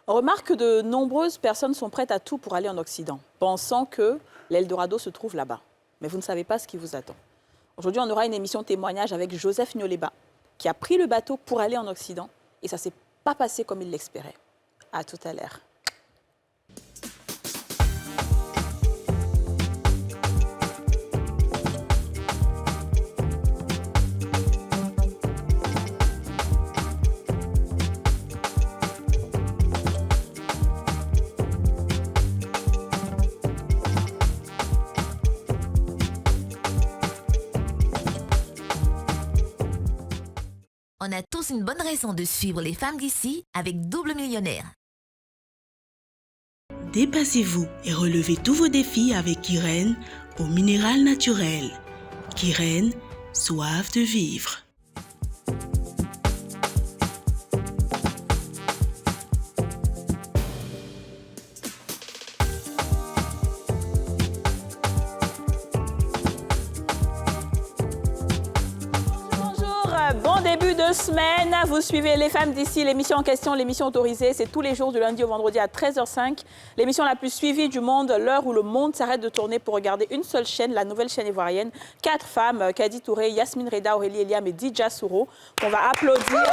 On remarque que de nombreuses personnes sont prêtes à tout pour aller en Occident, pensant que l'Eldorado se trouve là-bas. Mais vous ne savez pas ce qui vous attend. Aujourd'hui, on aura une émission témoignage avec Joseph Nyoleba, qui a pris le bateau pour aller en Occident et ça ne s'est pas passé comme il l'espérait. À tout à l'heure. On a tous une bonne raison de suivre les femmes d'ici avec Double Millionnaire. Dépassez-vous et relevez tous vos défis avec Kyrène au minéral naturel. Kyrène, soif de vivre. Bon début de semaine, vous suivez Les Femmes d'ici, l'émission en question, l'émission autorisée, c'est tous les jours du lundi au vendredi à 13h05, l'émission la plus suivie du monde, l'heure où le monde s'arrête de tourner pour regarder une seule chaîne, la nouvelle chaîne ivoirienne. 4 femmes, Kadi Touré, Yasmine Reda, Aurélie Eliam et Dija Souro, qu'on va applaudir.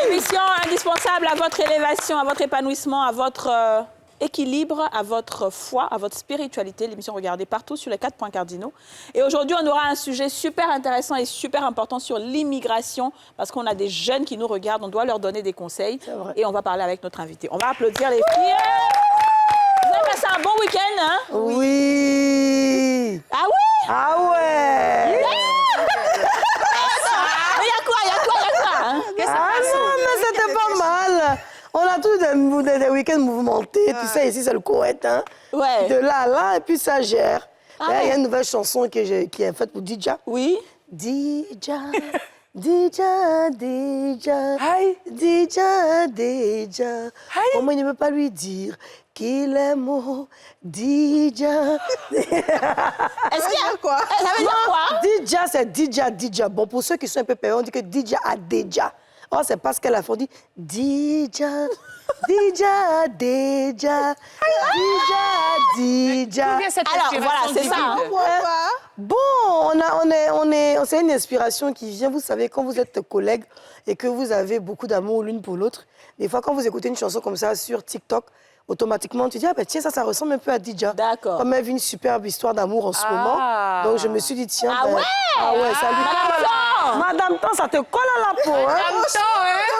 L'émission indispensable à votre élévation, à votre épanouissement, à votre équilibre, à votre foi, à votre spiritualité. L'émission regardée partout sur les 4 points cardinaux. Et aujourd'hui, on aura un sujet super intéressant et super important sur l'immigration, parce qu'on a des jeunes qui nous regardent, on doit leur donner des conseils. Et on va parler avec notre invité. On va applaudir les filles. Vous avez passé un bon week-end, hein? Oui. Ah oui? Ah ouais. Mais il y a quoi, hein? Ah non, mais c'était pas mal. On a tous des week-ends mouvementés. Tu sais, ici, c'est le Koweït. Hein? Ouais. De là à là, et puis ça gère. Ah Là, il y a ouais. une nouvelle chanson qui est faite pour Dija. Oui. Dija, Dija, Dija. Aïe. Dija, Dija. Aïe. Comment il ne peut pas lui dire qu'il est mort, Dija. Est-ce qu'il y a quoi? Ça veut dire quoi? Dija, c'est Dija, Dija. Bon, pour ceux qui sont un peu payants, on dit que Dija a déjà. Oh, c'est parce qu'elle a fait, on dit Dija, Dija, Dija, Dija, Dija. Alors, voilà, c'est ça. Hein? Bon, c'est une inspiration qui vient, vous savez, quand vous êtes collègues et que vous avez beaucoup d'amour l'une pour l'autre, des fois, quand vous écoutez une chanson comme ça sur TikTok, automatiquement, tu dis, ah ben tiens, ça ressemble un peu à Dija. D'accord. Comme elle vit une superbe histoire d'amour en ce moment. Donc, je me suis dit, tiens, Ah ouais? Ah ouais, ça lui Madame Tan! Madame Tan, ça te colle à la peau, hein?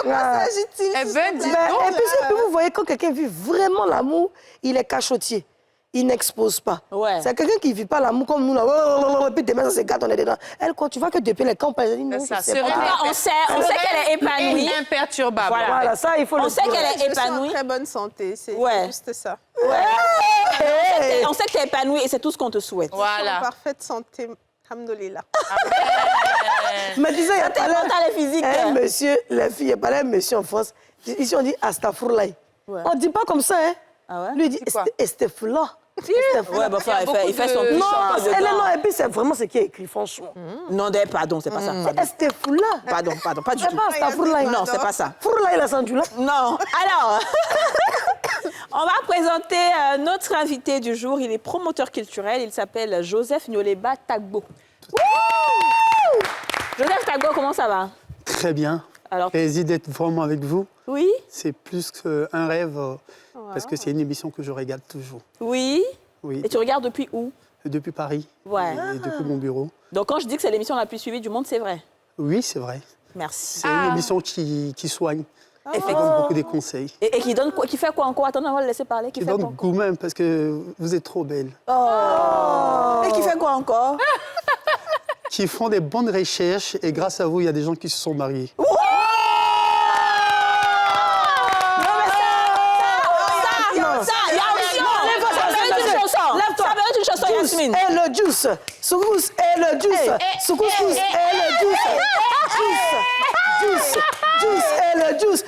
Comment s'agit-il? Eh ben, dis Ben, donc. et puis, vous voyez, quand quelqu'un vit vraiment l'amour, il est cachotier. Il n'expose pas. Ouais. C'est quelqu'un qui ne vit pas l'amour comme nous, là. Et puis demain, ça se gâte, on est dedans. Elle, quand tu vois que depuis les camps, elle dit non, Ça, c'est c'est pas. vrai. On sait qu'elle est épanouie. Et imperturbable. Voilà. Voilà, ça, il faut le On sait dire. qu'elle est Je suis en épanouie. très bonne santé, c'est Ouais. juste ça. Hey. On sait que tu es épanouie et c'est tout ce qu'on te souhaite. En Voilà. parfaite santé, alhamdoulilah. Mais disais, il y a T'es pas mental et physique. un monsieur, les filles, il n'y a pas un monsieur en France. Ici, on dit Astafourlaï. Ouais. On ne dit pas comme ça, hein. Ah ouais? Lui, il dit C'est quoi? Estefoula. Ouais, bah, enfin, il fait son petit Non, chant dedans. et puis c'est vraiment ce qui est écrit, franchement. Non, pardon, c'est pas ça. C'est Estefoula. Pardon, pas du C'est tout. pas Astafourlaï. Non, c'est pas ça. Fourlaï, la sandula. Non. Alors, on va présenter notre invité du jour. Il est promoteur culturel. Il s'appelle Joseph Nyoleba Tagbo. Joseph Tagbo, comment ça va? Très bien. Alors, Plaisir d'être vraiment avec vous. oui, C'est plus qu'un rêve, parce que c'est une émission que je regarde toujours. oui. Oui, Et tu regardes depuis où? depuis Paris Ouais. et depuis mon bureau. Donc, quand je dis que c'est l'émission la plus suivie du monde, c'est vrai. Oui, c'est vrai. Merci. C'est une émission qui soigne, qui donne beaucoup de conseils. Et qui donne quoi? Qui fait quoi encore? Attends, on va le laisser parler. Qui Qui fait donne quoi? goût même, parce que vous êtes trop belle. Et qui fait quoi encore? Qui font des bonnes recherches et grâce à vous, il y a des gens qui se sont mariés. Ça, il y a aussi. Ça mérite une chanson. Lève-toi. Ça mérite une chanson, Juice Yasmine. et le juice. Soukous et le juice. Soukous et le juice. Juice. Juice et le juice.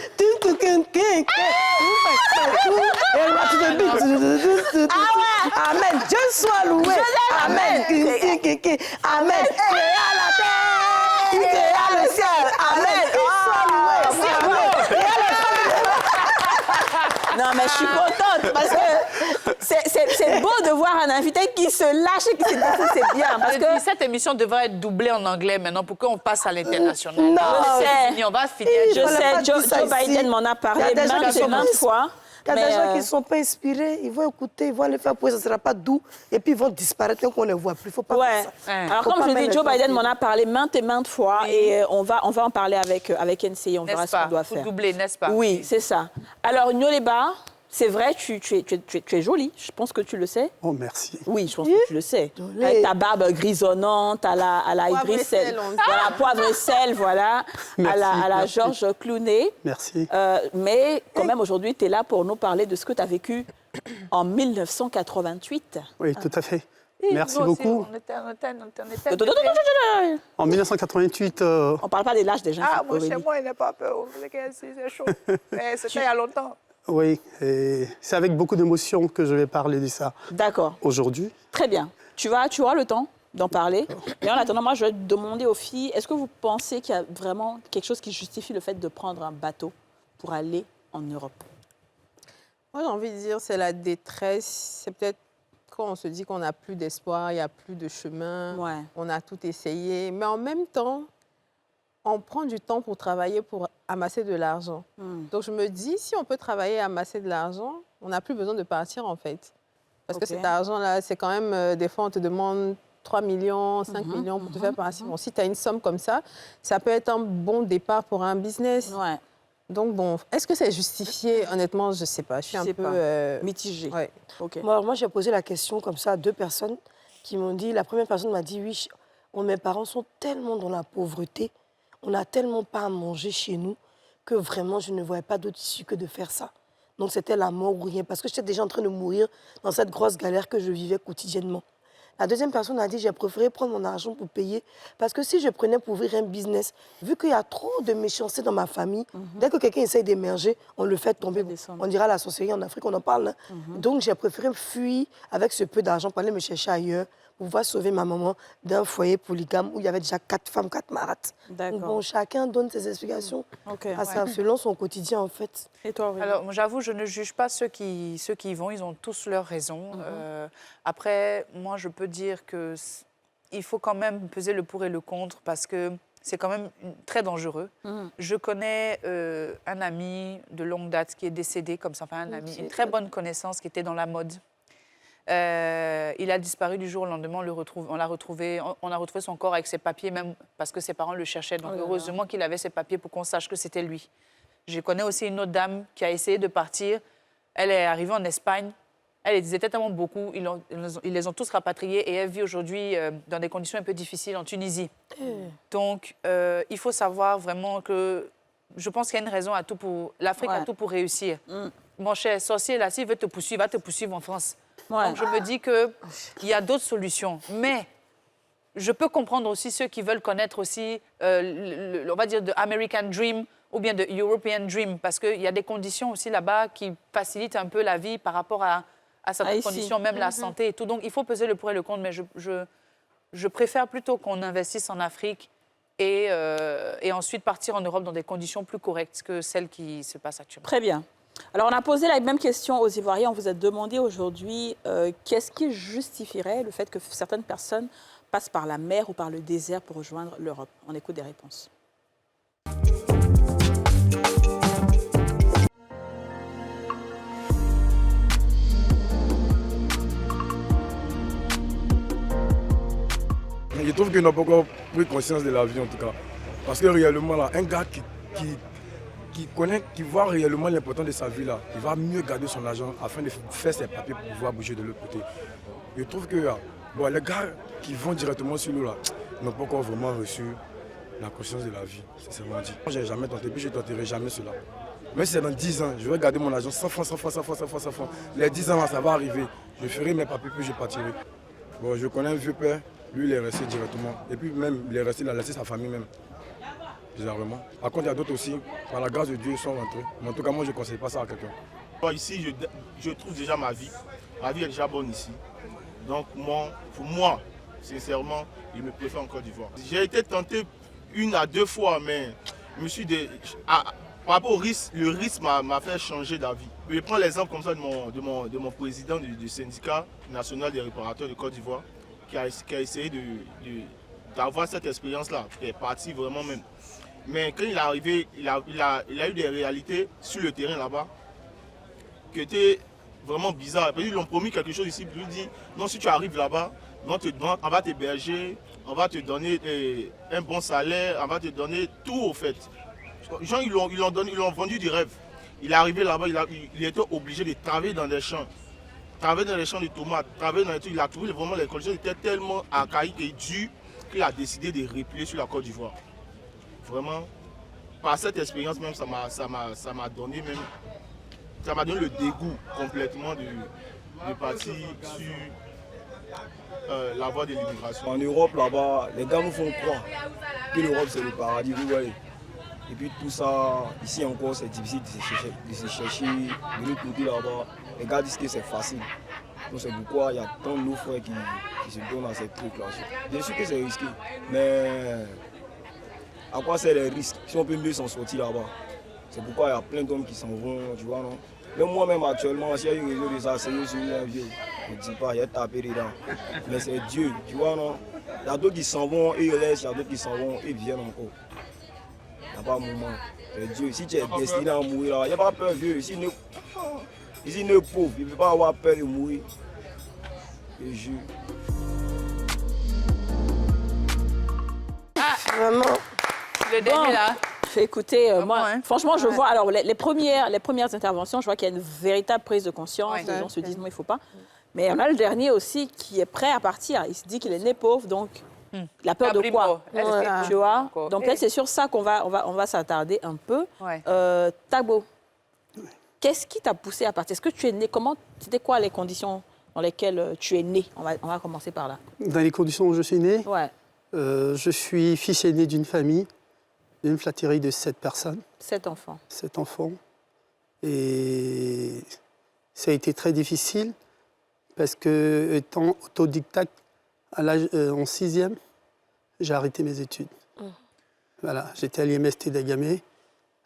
Elle va te beat. Amen. Dieu soit loué. Amen. Amen. Et à la terre. Et à le ciel. Amen. Il soit loué. Et à la Non, mais je suis contente parce que c'est beau de voir un invité qui se lâche et qui se défoule, c'est bien. Parce que Cette émission devrait être doublée en anglais maintenant pour qu'on passe à l'international. Non, je On va finir. je Voilà, pas sais, dit Joe ça ici. Biden m'en a parlé Il y a des gens maintes qui et sont maintes fois. Il y a mais, des gens qui ne sont pas inspirés, ils vont écouter, ils vont aller faire pour eux, ça ne sera pas doux, et puis ils vont disparaître qu'on ne les voit plus. Il ne faut pas Ouais. faire ça. Alors, Faut comme pas je mettre dis, Joe les Biden gens m'en a parlé maintes et maintes fois et on va en parler avec NCI, on verra N'est-ce ce qu'on pas? doit Faut faire. doubler, n'est-ce pas? Oui, c'est ça. Alors, Nyoleba, c'est vrai, tu es jolie, je pense que tu le sais. Oh, merci. Oui, je pense que tu le sais. Désolée. Avec ta barbe grisonnante, à la Poivre et Idriss sel, on dit. voilà, poivre et sel, voilà, Merci, à la merci. Georges Clooney. Merci. Mais quand même, aujourd'hui, tu es là pour nous parler de ce que tu as vécu en 1988. Oui, tout à fait. Merci Nous aussi, beaucoup. on était. En 1988, On parle pas des lâches des gens. Ah, moi, Aurélie. chez moi, il n'a pas peur. C'est chaud. Mais c'était il y a longtemps. oui, et c'est avec beaucoup d'émotion que je vais parler de ça D'accord, aujourd'hui. très bien. Tu auras le temps d'en parler. Mais en attendant, moi, je vais te demander aux filles, est-ce que vous pensez qu'il y a vraiment quelque chose qui justifie le fait de prendre un bateau pour aller en Europe? Moi, j'ai envie de dire, c'est la détresse. C'est peut-être quand on se dit qu'on n'a plus d'espoir, il n'y a plus de chemin, Ouais. on a tout essayé. Mais en même temps, on prend du temps pour travailler, pour amasser de l'argent. Donc, je me dis, si on peut travailler et amasser de l'argent, on n'a plus besoin de partir, en fait. Parce Ok. que cet argent-là, c'est quand même, des fois, on te demande 3 millions, 5 millions pour te faire partir. Bon, si tu as une somme comme ça peut être un bon départ pour un business. Ouais, Donc, bon, est-ce que c'est justifié? Honnêtement, je ne sais pas. Je suis un sais peu... pas. mitigé. ouais. Ok. Moi, j'ai posé la question comme ça à 2 personnes qui m'ont dit, la première personne m'a dit, oui, mes parents sont tellement dans la pauvreté, on n'a tellement pas à manger chez nous que vraiment, je ne voyais pas d'autre issue que de faire ça. Donc, c'était la mort ou rien, parce que j'étais déjà en train de mourir dans cette grosse galère que je vivais quotidiennement. La deuxième personne a dit, j'ai préféré prendre mon argent pour payer, parce que si je prenais pour ouvrir un business, vu qu'il y a trop de méchanceté dans ma famille, dès que quelqu'un essaye d'émerger, on le fait tomber. descendre. On dira la sorcellerie en Afrique, on en parle. Hein. Donc, j'ai préféré fuir avec ce peu d'argent pour aller me chercher ailleurs, pour pouvoir sauver ma maman d'un foyer polygame où il y avait déjà 4 femmes, 4 marates. D'accord. Donc, bon, chacun donne ses explications Ok. selon son quotidien, en fait. Et toi, Aurélie? Alors, j'avoue, je ne juge pas ceux qui y vont. Ils ont tous leurs raisons. Après, moi, je peux dire que il faut quand même peser le pour et le contre parce que c'est quand même très dangereux. Je connais un ami de longue date qui est décédé comme ça, enfin un ami, une très bonne connaissance qui était dans la mode. Il a disparu du jour au lendemain, on a retrouvé son corps avec ses papiers, même parce que ses parents le cherchaient. Donc heureusement qu'il avait ses papiers pour qu'on sache que c'était lui. Je connais aussi une autre dame qui a essayé de partir. Elle est arrivée en Espagne. Elle les disait tellement beaucoup. Ils les ont tous rapatriés et elle vit aujourd'hui dans des conditions un peu difficiles en Tunisie. Donc, il faut savoir vraiment que je pense qu'il y a une raison à tout pour... L'Afrique a tout pour réussir. Mon cher sorcier, là, s'il veut te poursuivre, va te poursuivre en France. Ouais. Donc, je me dis qu'il y a d'autres solutions. Mais je peux comprendre aussi ceux qui veulent connaître aussi, on va dire, de American Dream ou bien de European Dream, parce qu'il y a des conditions aussi là-bas qui facilitent un peu la vie par rapport à certaines ici. conditions, même la santé et tout. Donc, il faut peser le pour et le contre, mais je préfère plutôt qu'on investisse en Afrique et ensuite partir en Europe dans des conditions plus correctes que celles qui se passent actuellement. Très bien. Alors, on a posé la même question aux Ivoiriens. On vous a demandé aujourd'hui qu'est-ce qui justifierait le fait que certaines personnes passent par la mer ou par le désert pour rejoindre l'Europe. On écoute des réponses. Je trouve qu'ils n'ont pas encore pris conscience de la vie en tout cas. Parce que réellement, là, un gars qui connaît, qui voit réellement l'importance de sa vie, là, il va mieux garder son argent afin de faire ses papiers pour pouvoir bouger de l'autre côté. Je trouve que bon, les gars qui vont directement sur l'eau, là, n'ont pas encore vraiment reçu la conscience de la vie, sincèrement dit. Moi, je n'ai jamais tenté, puis je ne tenterai jamais cela. Même si c'est dans 10 ans, je vais garder mon argent 100 francs, 100 francs, 100 francs, 100 francs, 100 francs. Les 10 ans, là, ça va arriver. Je ferai mes papiers, puis je partirai. Bon, je connais un vieux père, lui, il est resté directement. Et puis même, il est resté, il a laissé sa famille même. Bizarrement. Par contre, il y a d'autres aussi, par la grâce de Dieu, ils sont rentrés. Mais en tout cas, moi, je ne conseille pas ça à quelqu'un. Ici, je trouve déjà ma vie. Ma vie est déjà bonne ici. Donc, pour moi, sincèrement, je me préfère en Côte d'Ivoire. J'ai été tenté 1 à 2 fois, mais je me suis dit, par rapport au risque, le risque m'a fait changer d'avis. Je prends l'exemple comme ça de mon président du syndicat national des réparateurs de Côte d'Ivoire qui a essayé d'avoir cette expérience-là, qui est parti vraiment même. Mais quand il est arrivé, il a eu des réalités sur le terrain là-bas qui étaient vraiment bizarres. Ils lui ont promis quelque chose ici, ils lui ont dit non, si tu arrives là-bas, on va t'héberger, on va te donner un bon salaire, on va te donner tout au fait. Les gens, ils lui ont vendu du rêve. Il est arrivé là-bas, il était obligé de travailler dans des champs. Travailler dans les champs de tomates, travailler dans les trucs. Il a trouvé vraiment les conditions étaient tellement archaïques et dures qu'il a décidé de replier sur la Côte d'Ivoire. Vraiment, par cette expérience même, ça m'a donné le dégoût complètement de partir sur la voie de l'immigration. En Europe, là-bas, les gars nous font croire que l'Europe c'est le paradis, vous voyez. Et puis tout ça, ici encore, c'est difficile de se chercher. De l'autre côté là-bas, les gars disent que c'est facile. Donc c'est pourquoi il y a tant de nos frères qui se donnent à ces trucs-là. Bien sûr que c'est risqué, mais à quoi c'est les risques si on peut mieux s'en sortir là-bas? C'est pourquoi il y a plein d'hommes qui s'en vont, tu vois, non? Même moi-même actuellement, s'il y a eu raison de s'asseoir sur un vieux, je ne dis pas, il y a tapé dedans. Mais c'est Dieu, tu vois, non? Il y a d'autres qui s'en vont et ils restent, il y a d'autres qui s'en vont et ils viennent encore. Il n'y a pas de moment. C'est Dieu. Si tu es destiné à mourir là, il n'y a pas peur, vieux. Ici, il est pauvre, il ne peut pas avoir peur de mourir. Je jure. Vraiment. Le dernier là. Écoutez, moi, bon, hein? franchement, je vois, alors les premières interventions, je vois qu'il y a une véritable prise de conscience. Ouais. Les gens se disent non, il ne faut pas. Mais on a le dernier aussi qui est prêt à partir. Il se dit qu'il est né pauvre, donc il a peur de quoi? Voilà. Tu vois? D'accord. Donc là, c'est sur ça qu'on va s'attarder un peu. Ouais. Tagbo, qu'est-ce qui t'a poussé à partir? Est-ce que tu es né? C'était quoi les conditions dans lesquelles tu es né? On va commencer par là. Dans les conditions où je suis né, Ouais. je suis fils aîné d'une famille, d'une fratrie de 7 personnes. 7 enfants. 7 enfants. Et ça a été très difficile parce que, étant autodidacte, en 6e, j'ai arrêté mes études. Voilà, j'étais à l'IMST d'Agamé.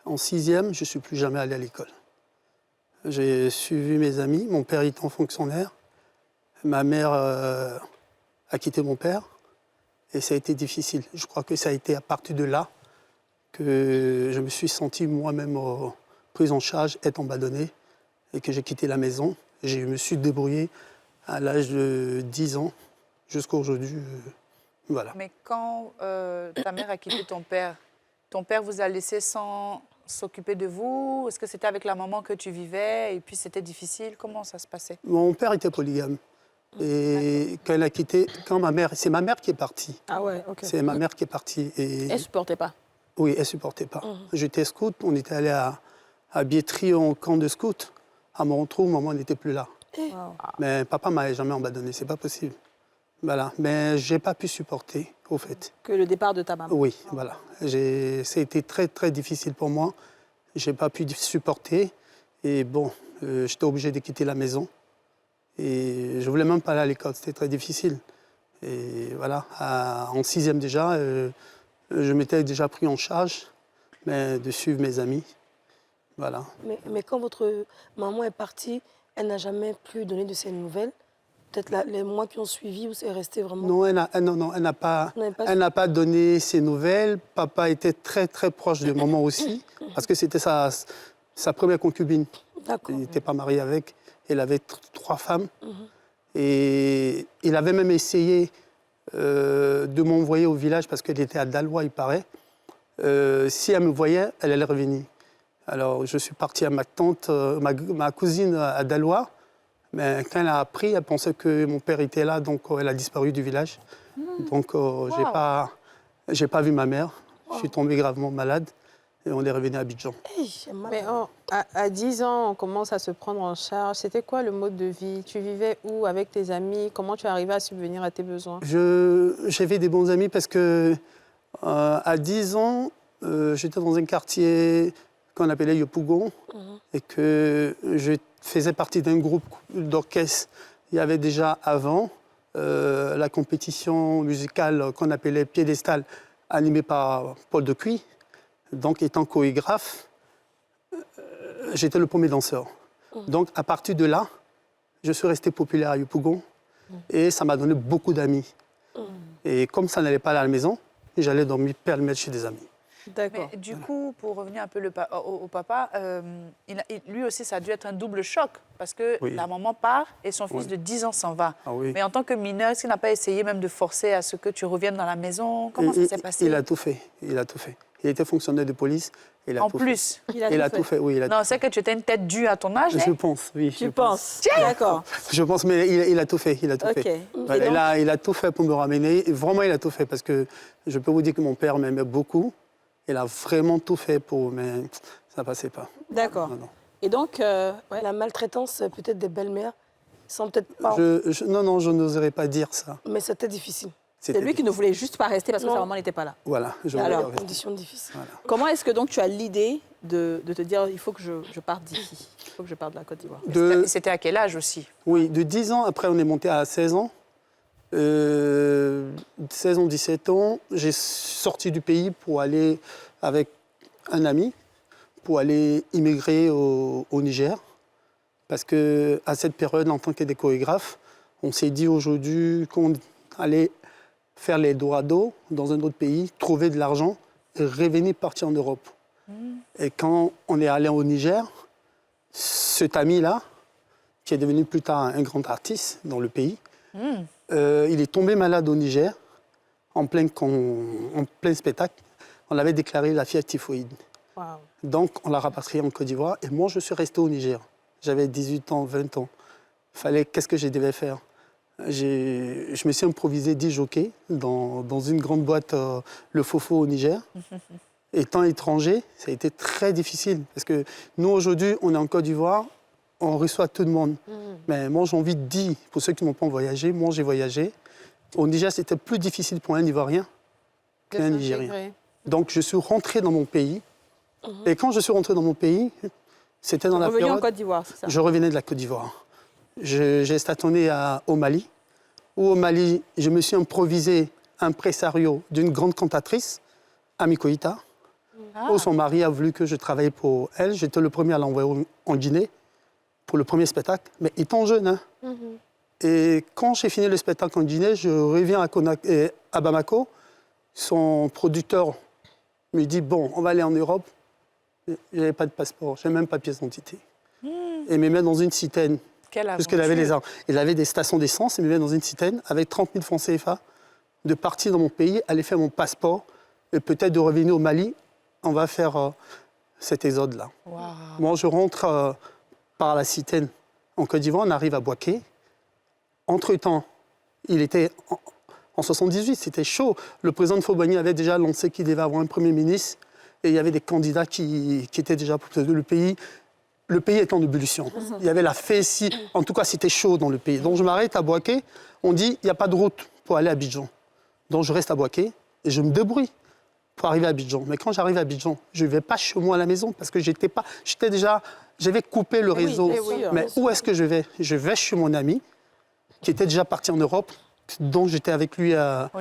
En 6e, je ne suis plus jamais allé à l'école. J'ai suivi mes amis. Mon père étant fonctionnaire. Ma mère a quitté mon père. Et ça a été difficile. Je crois que ça a été à partir de là que je me suis senti moi-même pris en charge, être abandonné, et que j'ai quitté la maison. Je me suis débrouillé à l'âge de 10 ans jusqu'à aujourd'hui. Voilà. Mais quand ta mère a quitté ton père vous a laissé sans s'occuper de vous? Est-ce que c'était avec la maman que tu vivais et puis c'était difficile? Comment ça se passait? Mon père était polygame. Et quand elle a quitté, c'est ma mère qui est partie. Ah ouais, ok. C'est ma mère qui est partie. Et Elle ne supportait pas. oui, elle ne supportait pas. J'étais scout, on était allé à Biétry en camp de scout. À Montreux, maman n'était plus là. Mais papa ne m'avait jamais abandonné, c'est pas possible. Voilà. Mais je n'ai pas pu supporter, au fait. Que le départ de ta maman. Oui, voilà. Ça a été très, très difficile pour moi. Je n'ai pas pu supporter. Et bon, j'étais obligé de quitter la maison. Et je ne voulais même pas aller à l'école, c'était très difficile. Et voilà, en 6e déjà, je m'étais déjà pris en charge de suivre mes amis. Voilà. Mais quand votre maman est partie, elle n'a jamais plus donné de ses nouvelles? Peut-être les mois qui ont suivi, où c'est resté vraiment... Non, elle n'a pas donné ses nouvelles. Papa était très, très proche de maman aussi, parce que c'était sa première concubine. D'accord. Il n'était pas marié avec. Elle avait 3 femmes. Et il avait même essayé de m'envoyer au village, parce qu'elle était à Dalois, il paraît. Si elle me voyait, elle allait revenir. Alors, je suis parti à ma tante, ma cousine à Dalois. Mais quand elle a appris, elle pensait que mon père était là, donc elle a disparu du village. Donc, j'ai pas vu ma mère. Je suis tombé gravement malade et on est revenu à Abidjan. Mais à 10 ans, on commence à se prendre en charge. C'était quoi le mode de vie? Tu vivais où avec tes amis? Comment tu arrivais à subvenir à tes besoins? J'avais des bons amis parce que à 10 ans, j'étais dans un quartier qu'on appelait Yopougon et que je faisais partie d'un groupe d'orchestre. Il y avait déjà avant la compétition musicale qu'on appelait Piédestal, animée par Paul Decuy. Donc, étant chorégraphe, j'étais le premier danseur. Donc, à partir de là, je suis resté populaire à Yopougon et ça m'a donné beaucoup d'amis. Et comme ça n'allait pas à la maison, j'allais dormir pêle-mêle chez des amis. D'accord. Mais du coup, pour revenir un peu au papa, lui aussi, ça a dû être un double choc parce que la maman part et son fils de 10 ans s'en va. Ah oui. Mais en tant que mineur, est-ce qu'il n'a pas essayé même de forcer à ce que tu reviennes dans la maison? Comment ça s'est passé? Il a tout fait. Il a tout fait. Il était fonctionnaire de police. Il a En tout plus, fait. Il a tout fait. Oui, il a non, c'est que tu étais une tête due à ton âge. Je pense, oui. Tu penses? D'accord. Je pense, mais il a tout fait. Il a tout Ok. fait. Et Ouais, donc il a tout fait pour me ramener. Et vraiment, il a tout fait parce que je peux vous dire que mon père m'aimait beaucoup. Il a vraiment tout fait pour, mais ça passait pas. D'accord. Non, non. Et donc, La maltraitance, peut-être des belles-mères, sans peut-être pas... Non, je n'oserais pas dire ça. Mais c'était difficile. c'est lui qui ne voulait juste pas rester parce que sa maman n'était pas là. Voilà. Alors, Conditions difficiles. Voilà. Comment est-ce que donc tu as l'idée de te dire il faut que je parte d'ici, il faut que je parte de la Côte d'Ivoire? C'était à quel âge aussi? Oui, de 10 ans, après on est monté à 16 ans. 16 ans, 17 ans, j'ai sorti du pays pour aller avec un ami, pour aller immigrer au Niger. Parce qu'à cette période, en tant que des chorégraphes, on s'est dit aujourd'hui qu'on allait faire les dorado dans un autre pays, trouver de l'argent et revenir partir en Europe. Et quand on est allé au Niger, cet ami-là, qui est devenu plus tard un grand artiste dans le pays, il est tombé malade au Niger, en plein spectacle. On avait déclaré la fièvre typhoïde. Wow. Donc, on l'a rapatrié en Côte d'Ivoire. Et moi, je suis resté au Niger. J'avais 18 ans, 20 ans. Qu'est-ce que je devais faire? Je me suis improvisé 10 jockeys dans une grande boîte, le Fofo au Niger. Étant étranger, ça a été très difficile. Parce que nous, aujourd'hui, on est en Côte d'Ivoire, on reçoit tout le monde. Mais moi, j'ai envie de dire, pour ceux qui n'ont pas voyagé, moi, j'ai voyagé. Au Niger, c'était plus difficile pour un Ivoirien qu'un Nigérien. Donc, je suis rentré dans mon pays. Et quand je suis rentré dans mon pays, c'était dans la période... Revenu en Côte d'Ivoire, c'est ça? Je revenais de la Côte d'Ivoire. J'ai stationné au Mali, où au Mali, je me suis improvisé impresario d'une grande cantatrice, Ami Koïta, où son mari a voulu que je travaille pour elle. J'étais le premier à l'envoyer en Guinée pour le premier spectacle, mais étant jeune. Hein. Et quand j'ai fini le spectacle en Guinée, je reviens à Bamako. Son producteur me dit, bon, on va aller en Europe. Je n'avais pas de passeport, je n'avais même pas de pièce d'identité. Et il me met dans une citerne. Parce qu'il avait il avait des stations d'essence, il me met dans une citerne avec 30 000 francs CFA, de partir dans mon pays, aller faire mon passeport, et peut-être de revenir au Mali. On va faire cet exode-là. Wow. Moi, je rentre par la citerne en Côte d'Ivoire, on arrive à Bouaké. Entre-temps, il était en 78, c'était chaud. Le président de Faubagny avait déjà annoncé qu'il devait avoir un Premier ministre. Et il y avait des candidats qui étaient déjà pour le pays. Le pays est en ébullition. Il y avait la fessie. En tout cas, c'était chaud dans le pays. Donc, je m'arrête à Bouaké. On dit, il n'y a pas de route pour aller à Abidjan. Donc, je reste à Bouaké et je me débrouille pour arriver à Abidjan. Mais quand j'arrive à Abidjan, je ne vais pas chez moi à la maison parce que j'avais coupé le réseau. Mais où est-ce que je vais? Je vais chez mon ami qui était déjà parti en Europe. Donc j'étais avec lui au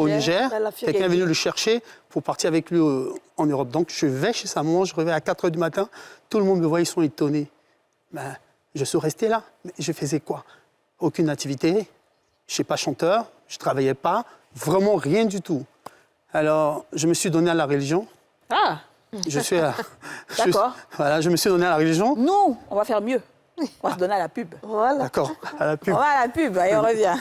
Niger. Quelqu'un est venu le chercher pour partir avec lui en Europe. Donc je vais chez sa maman, je reviens à 4 h du matin. Tout le monde me voit, ils sont étonnés. Ben, je suis resté là. Mais je faisais quoi? Aucune activité. Je ne suis pas chanteur, je ne travaillais pas. Vraiment rien du tout. Alors je me suis donné à la religion. Ah! D'accord. Voilà, je me suis donné à la religion. Nous, on va faire mieux. On va se donner à la pub. Voilà. D'accord, à la pub. On va à la pub et on revient.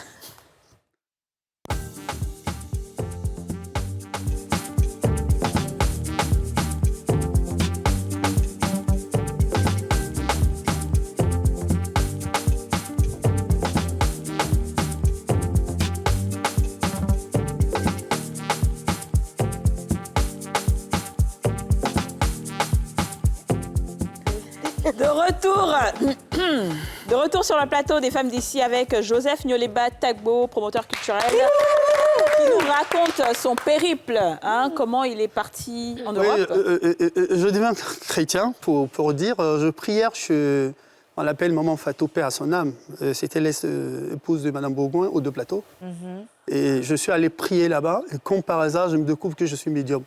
De retour sur le plateau des femmes d'ici avec Joseph Nyoleba Tagbo, promoteur culturel, qui nous raconte son périple, hein, comment il est parti en Europe. Je deviens chrétien pour dire, je priais, on l'appelle Maman Fatou, paix à son âme. C'était l'épouse de Madame Bourgoin, aux Deux Plateaux. Et je suis allé prier là-bas, et comme par hasard, je me découvre que je suis médium.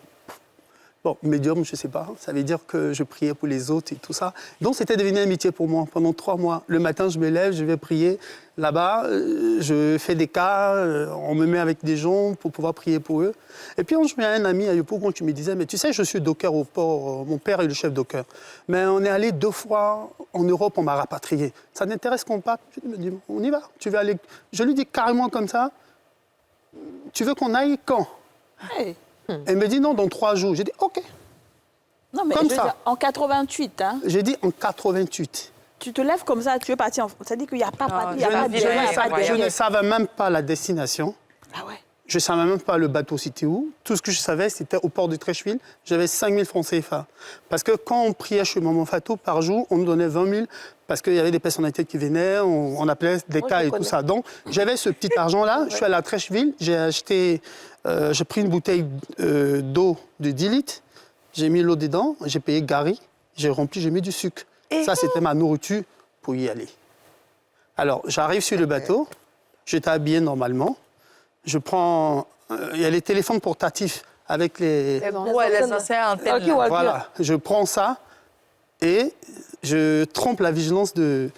Bon, médium, je ne sais pas. Ça veut dire que je priais pour les autres et tout ça. Donc, c'était devenu un métier pour moi pendant 3 mois. Le matin, je me lève, je vais prier. Là-bas, je fais des cas, on me met avec des gens pour pouvoir prier pour eux. Et puis, je mets un ami à Yopougon qui me disait, mais tu sais, je suis docker au port. Mon père est le chef docker. Mais on est allé 2 fois en Europe, on m'a rapatrié. Ça t'intéresse qu'on parte? Je me dis, on y va. Tu veux aller? Je lui dis carrément comme ça, tu veux qu'on aille quand? Hey. Elle me dit non, dans 3 jours. J'ai dit OK. Non, mais comme je veux ça. dire, en 88, hein, J'ai dit en 88. tu te lèves comme ça, tu veux partir. Ça dit qu'il n'y a pas Non, Je ne savais même pas la destination. Ah ouais. Je ne savais même pas le bateau c'était où. Tout ce que je savais, c'était au port de Treichville. J'avais 5 000 francs CFA. Parce que quand on priait chez Maman Fatou, par jour, on nous donnait 20 000 parce qu'il y avait des personnalités qui venaient, on appelait des cas et tout ça. Donc, j'avais ce petit argent-là. Je suis allé à Treichville, j'ai pris une bouteille d'eau de 10 litres. J'ai mis l'eau dedans, j'ai payé Gary, j'ai rempli, j'ai mis du sucre. Ça, c'était ma nourriture pour y aller. Alors, j'arrive sur le bateau, j'étais habillé normalement. Je prends... Il y a les téléphones portatifs avec les... les anciennes antennes. là. Voilà, je prends ça et je trompe la vigilance des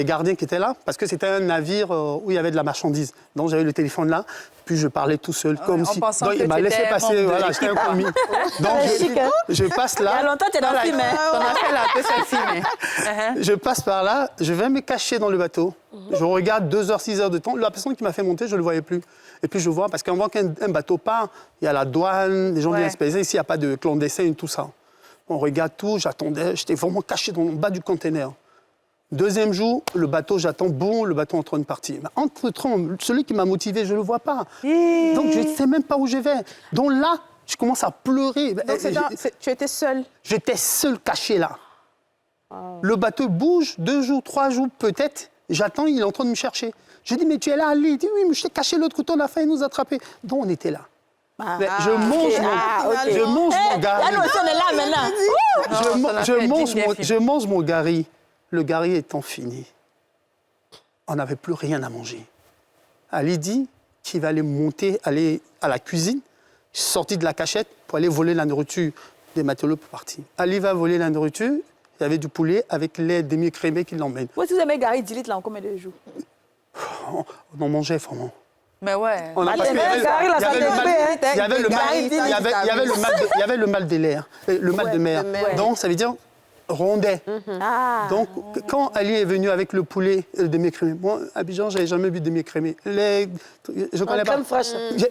gardiens qui étaient là, parce que c'était un navire où il y avait de la marchandise. Donc j'avais le téléphone là, puis je parlais tout seul, comme si... Donc il m'a laissé passer, voilà, j'étais un commis. Donc je passe là... Il y a longtemps, tu es dans le film, hein. T'en as fait là, que c'est filmé. Je passe par là, je vais me cacher dans le bateau. Je regarde 2 heures, 6 heures de temps. La personne qui m'a fait monter, je ne le voyais plus. Et puis je vois, parce qu'on voit qu'un bateau part, il y a la douane, les gens viennent se peser. Ici, il n'y a pas de clandestin et tout ça. On regarde tout, j'attendais, j'étais vraiment caché dans le bas du conteneur. 2e jour, le bateau, j'attends, bon, le bateau est en train de partir. Mais entre-temps, celui qui m'a motivé, je ne le vois pas. Donc je ne sais même pas où je vais. Donc là, je commence à pleurer. Donc tu étais seule? J'étais seul caché là. Le bateau bouge, 2 jours, 3 jours peut-être. J'attends, il est en train de me chercher. Je dis, mais tu es là, Ali. Il dit, oui, mais je t'ai caché de l'autre côté, on a failli nous attraper. Donc on était là. Mais je mange mon gari. Là, nous aussi, on est là maintenant. Je mange mon gari. Le gari étant fini, on n'avait plus rien à manger. Ali dit qu'il va aller monter, aller à la cuisine, sorti de la cachette pour aller voler la nourriture des matelots pour partir. Ali va voler la nourriture, il y avait du poulet avec lait demi-crémé qui l'emmène. Où est-ce que vous avez Gary 10 litres là en combien de jours? On en mangeait vraiment. Mais ouais. Parce qu'il y avait le mal de l'air, le mal de mer. Donc ça veut dire rondait. Donc, quand Ali est venu avec le poulet demi-écrémé, moi, à Abidjan, je n'avais jamais vu demi-écrémé. Je ne connais pas.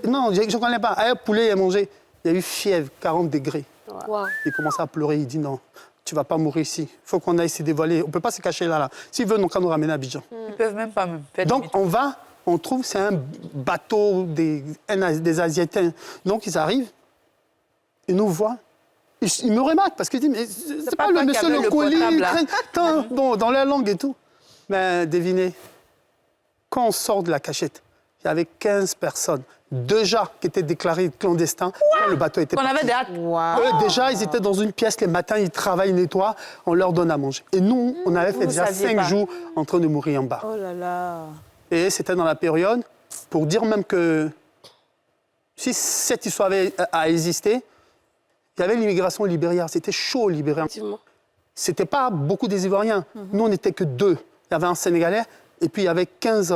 Non, je ne connais pas. Un poulet, il a mangé. Il y a eu fièvre, 40 degrés. Wow. Il commençait à pleurer. Il dit non, tu ne vas pas mourir ici. Il faut qu'on aille se dévoiler. On ne peut pas se cacher là. S'ils veulent, on va nous ramener à Abidjan. Ils ne peuvent même pas me faire. Donc, on trouve, c'est un bateau des Asiatiens. Donc, ils arrivent, ils nous voient. Il me remarque parce qu'il dit, mais c'est pas le monsieur le colis, bon, dans la langue et tout. Mais devinez, quand on sort de la cachette, il y avait 15 personnes déjà qui étaient déclarées clandestins quand le bateau était parti. On avait des hâtes. Déjà, ils étaient dans une pièce, les matins, ils travaillent, ils nettoient, on leur donne à manger. Et nous, on avait fait déjà 5 jours en train de mourir en bas. Oh là là. Et c'était dans la période, pour dire même que si cette histoire avait existé, il y avait l'immigration au Libéria. C'était chaud au Libéria. C'était pas beaucoup des Ivoiriens. Nous, on n'était que 2. Il y avait un Sénégalais et puis il y avait 15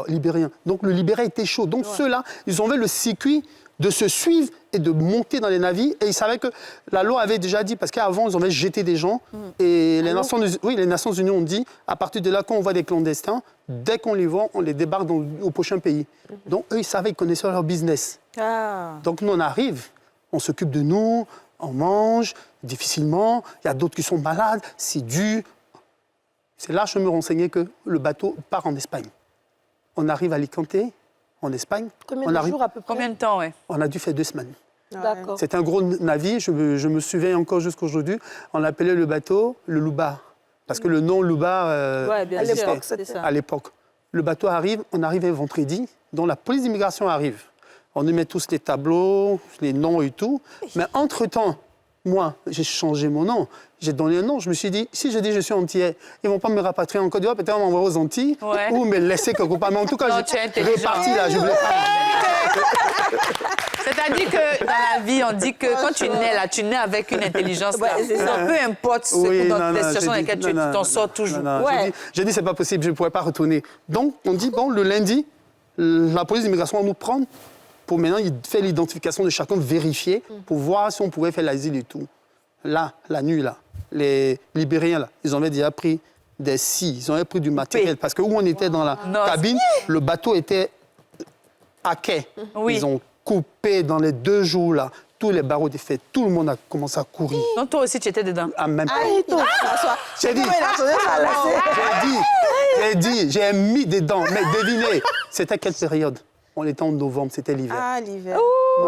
Libériens. Donc le Libéria était chaud. Donc ceux-là, ils ont fait le circuit de se suivre et de monter dans les navires. Et ils savaient que la loi avait déjà dit, parce qu'avant, ils avaient jeté des gens. Et les Nations Unies ont dit, à partir de là, quand on voit des clandestins, dès qu'on les voit, on les débarque au prochain pays. Donc eux, ils savaient, ils connaissaient leur business. Donc nous, on arrive. On s'occupe de nous, on mange difficilement. Il y a d'autres qui sont malades, c'est dur. C'est là que je me renseignais que le bateau part en Espagne. On arrive à Alicante, en Espagne. Combien de jours à peu près? Combien de temps, ouais. On a dû faire 2 semaines. D'accord. C'était un gros navire, je me souviens encore jusqu'à aujourd'hui. On l'appelait le bateau le Louba. Parce que le nom Louba existait à l'époque. Le bateau arrive, on arrive un vendredi, donc la police d'immigration arrive. On nous met tous les tableaux, les noms et tout. Mais entre-temps, Moi, j'ai changé mon nom. J'ai donné un nom. Je me suis dit, si je dis je suis antillais, ils ne vont pas me rapatrier en Côte d'Ivoire, peut-être m'envoyer aux Antilles ou me laisser quelque part. Mais en tout cas, j'ai réparti là. Je voulais pas. C'est-à-dire que dans la vie, on dit que quand tu nais là, tu nais avec une intelligence. Là. c'est ça. Peu importe dans les situations dans lesquelles tu t'en sors toujours. J'ai dit, c'est pas possible, je ne pourrais pas retourner. Donc, on dit, bon, le lundi, la police d'immigration va nous prendre pour maintenant faire l'identification de chacun, vérifier, pour voir si on pouvait faire l'asile et tout. Là, la nuit, là, les Libériens, là, ils avaient déjà pris des scies, ils avaient pris du matériel. Parce que où on était dans la cabine, le bateau était à quai. Ils ont coupé dans les 2 jours, là, tous les barreaux étaient faits. Tout le monde a commencé à courir. Donc toi aussi, tu étais dedans. Ah, même pas. J'ai mis dedans. Mais devinez, c'était quelle période? On était en novembre, c'était l'hiver. Ah, l'hiver.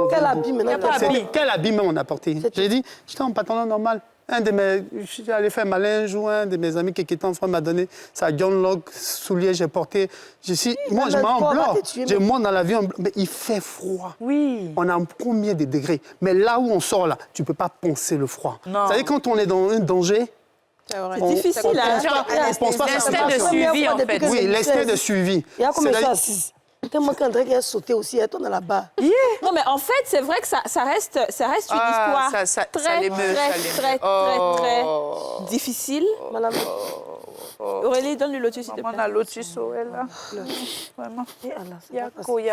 Quel habit maintenant? Quel habillement on a porté? J'ai dit, j'étais en pantalon normal. Je suis allé faire ma linge ou un de mes amis qui était en France m'a donné sa John Locke soulier, j'ai porté. Moi, je m'en blanc. Moi, dans l'avion, mais il fait froid. Oui. On a combien de degrés? Mais là où on sort, là, tu ne peux pas penser le froid. Vous savez, quand on est dans un danger, c'est difficile. On pense pas l'instinct de suivi, en fait. Oui, l'instinct de suivi. Il y a combien de choses assises? Tellement qu'André qui a sauté aussi, elle tourne là-bas. Non, mais en fait, c'est vrai que ça reste une histoire très difficile. Madame. Aurélie, donne-lui Lotus, s'il te plaît. On a Lotus, elle, là. Vraiment.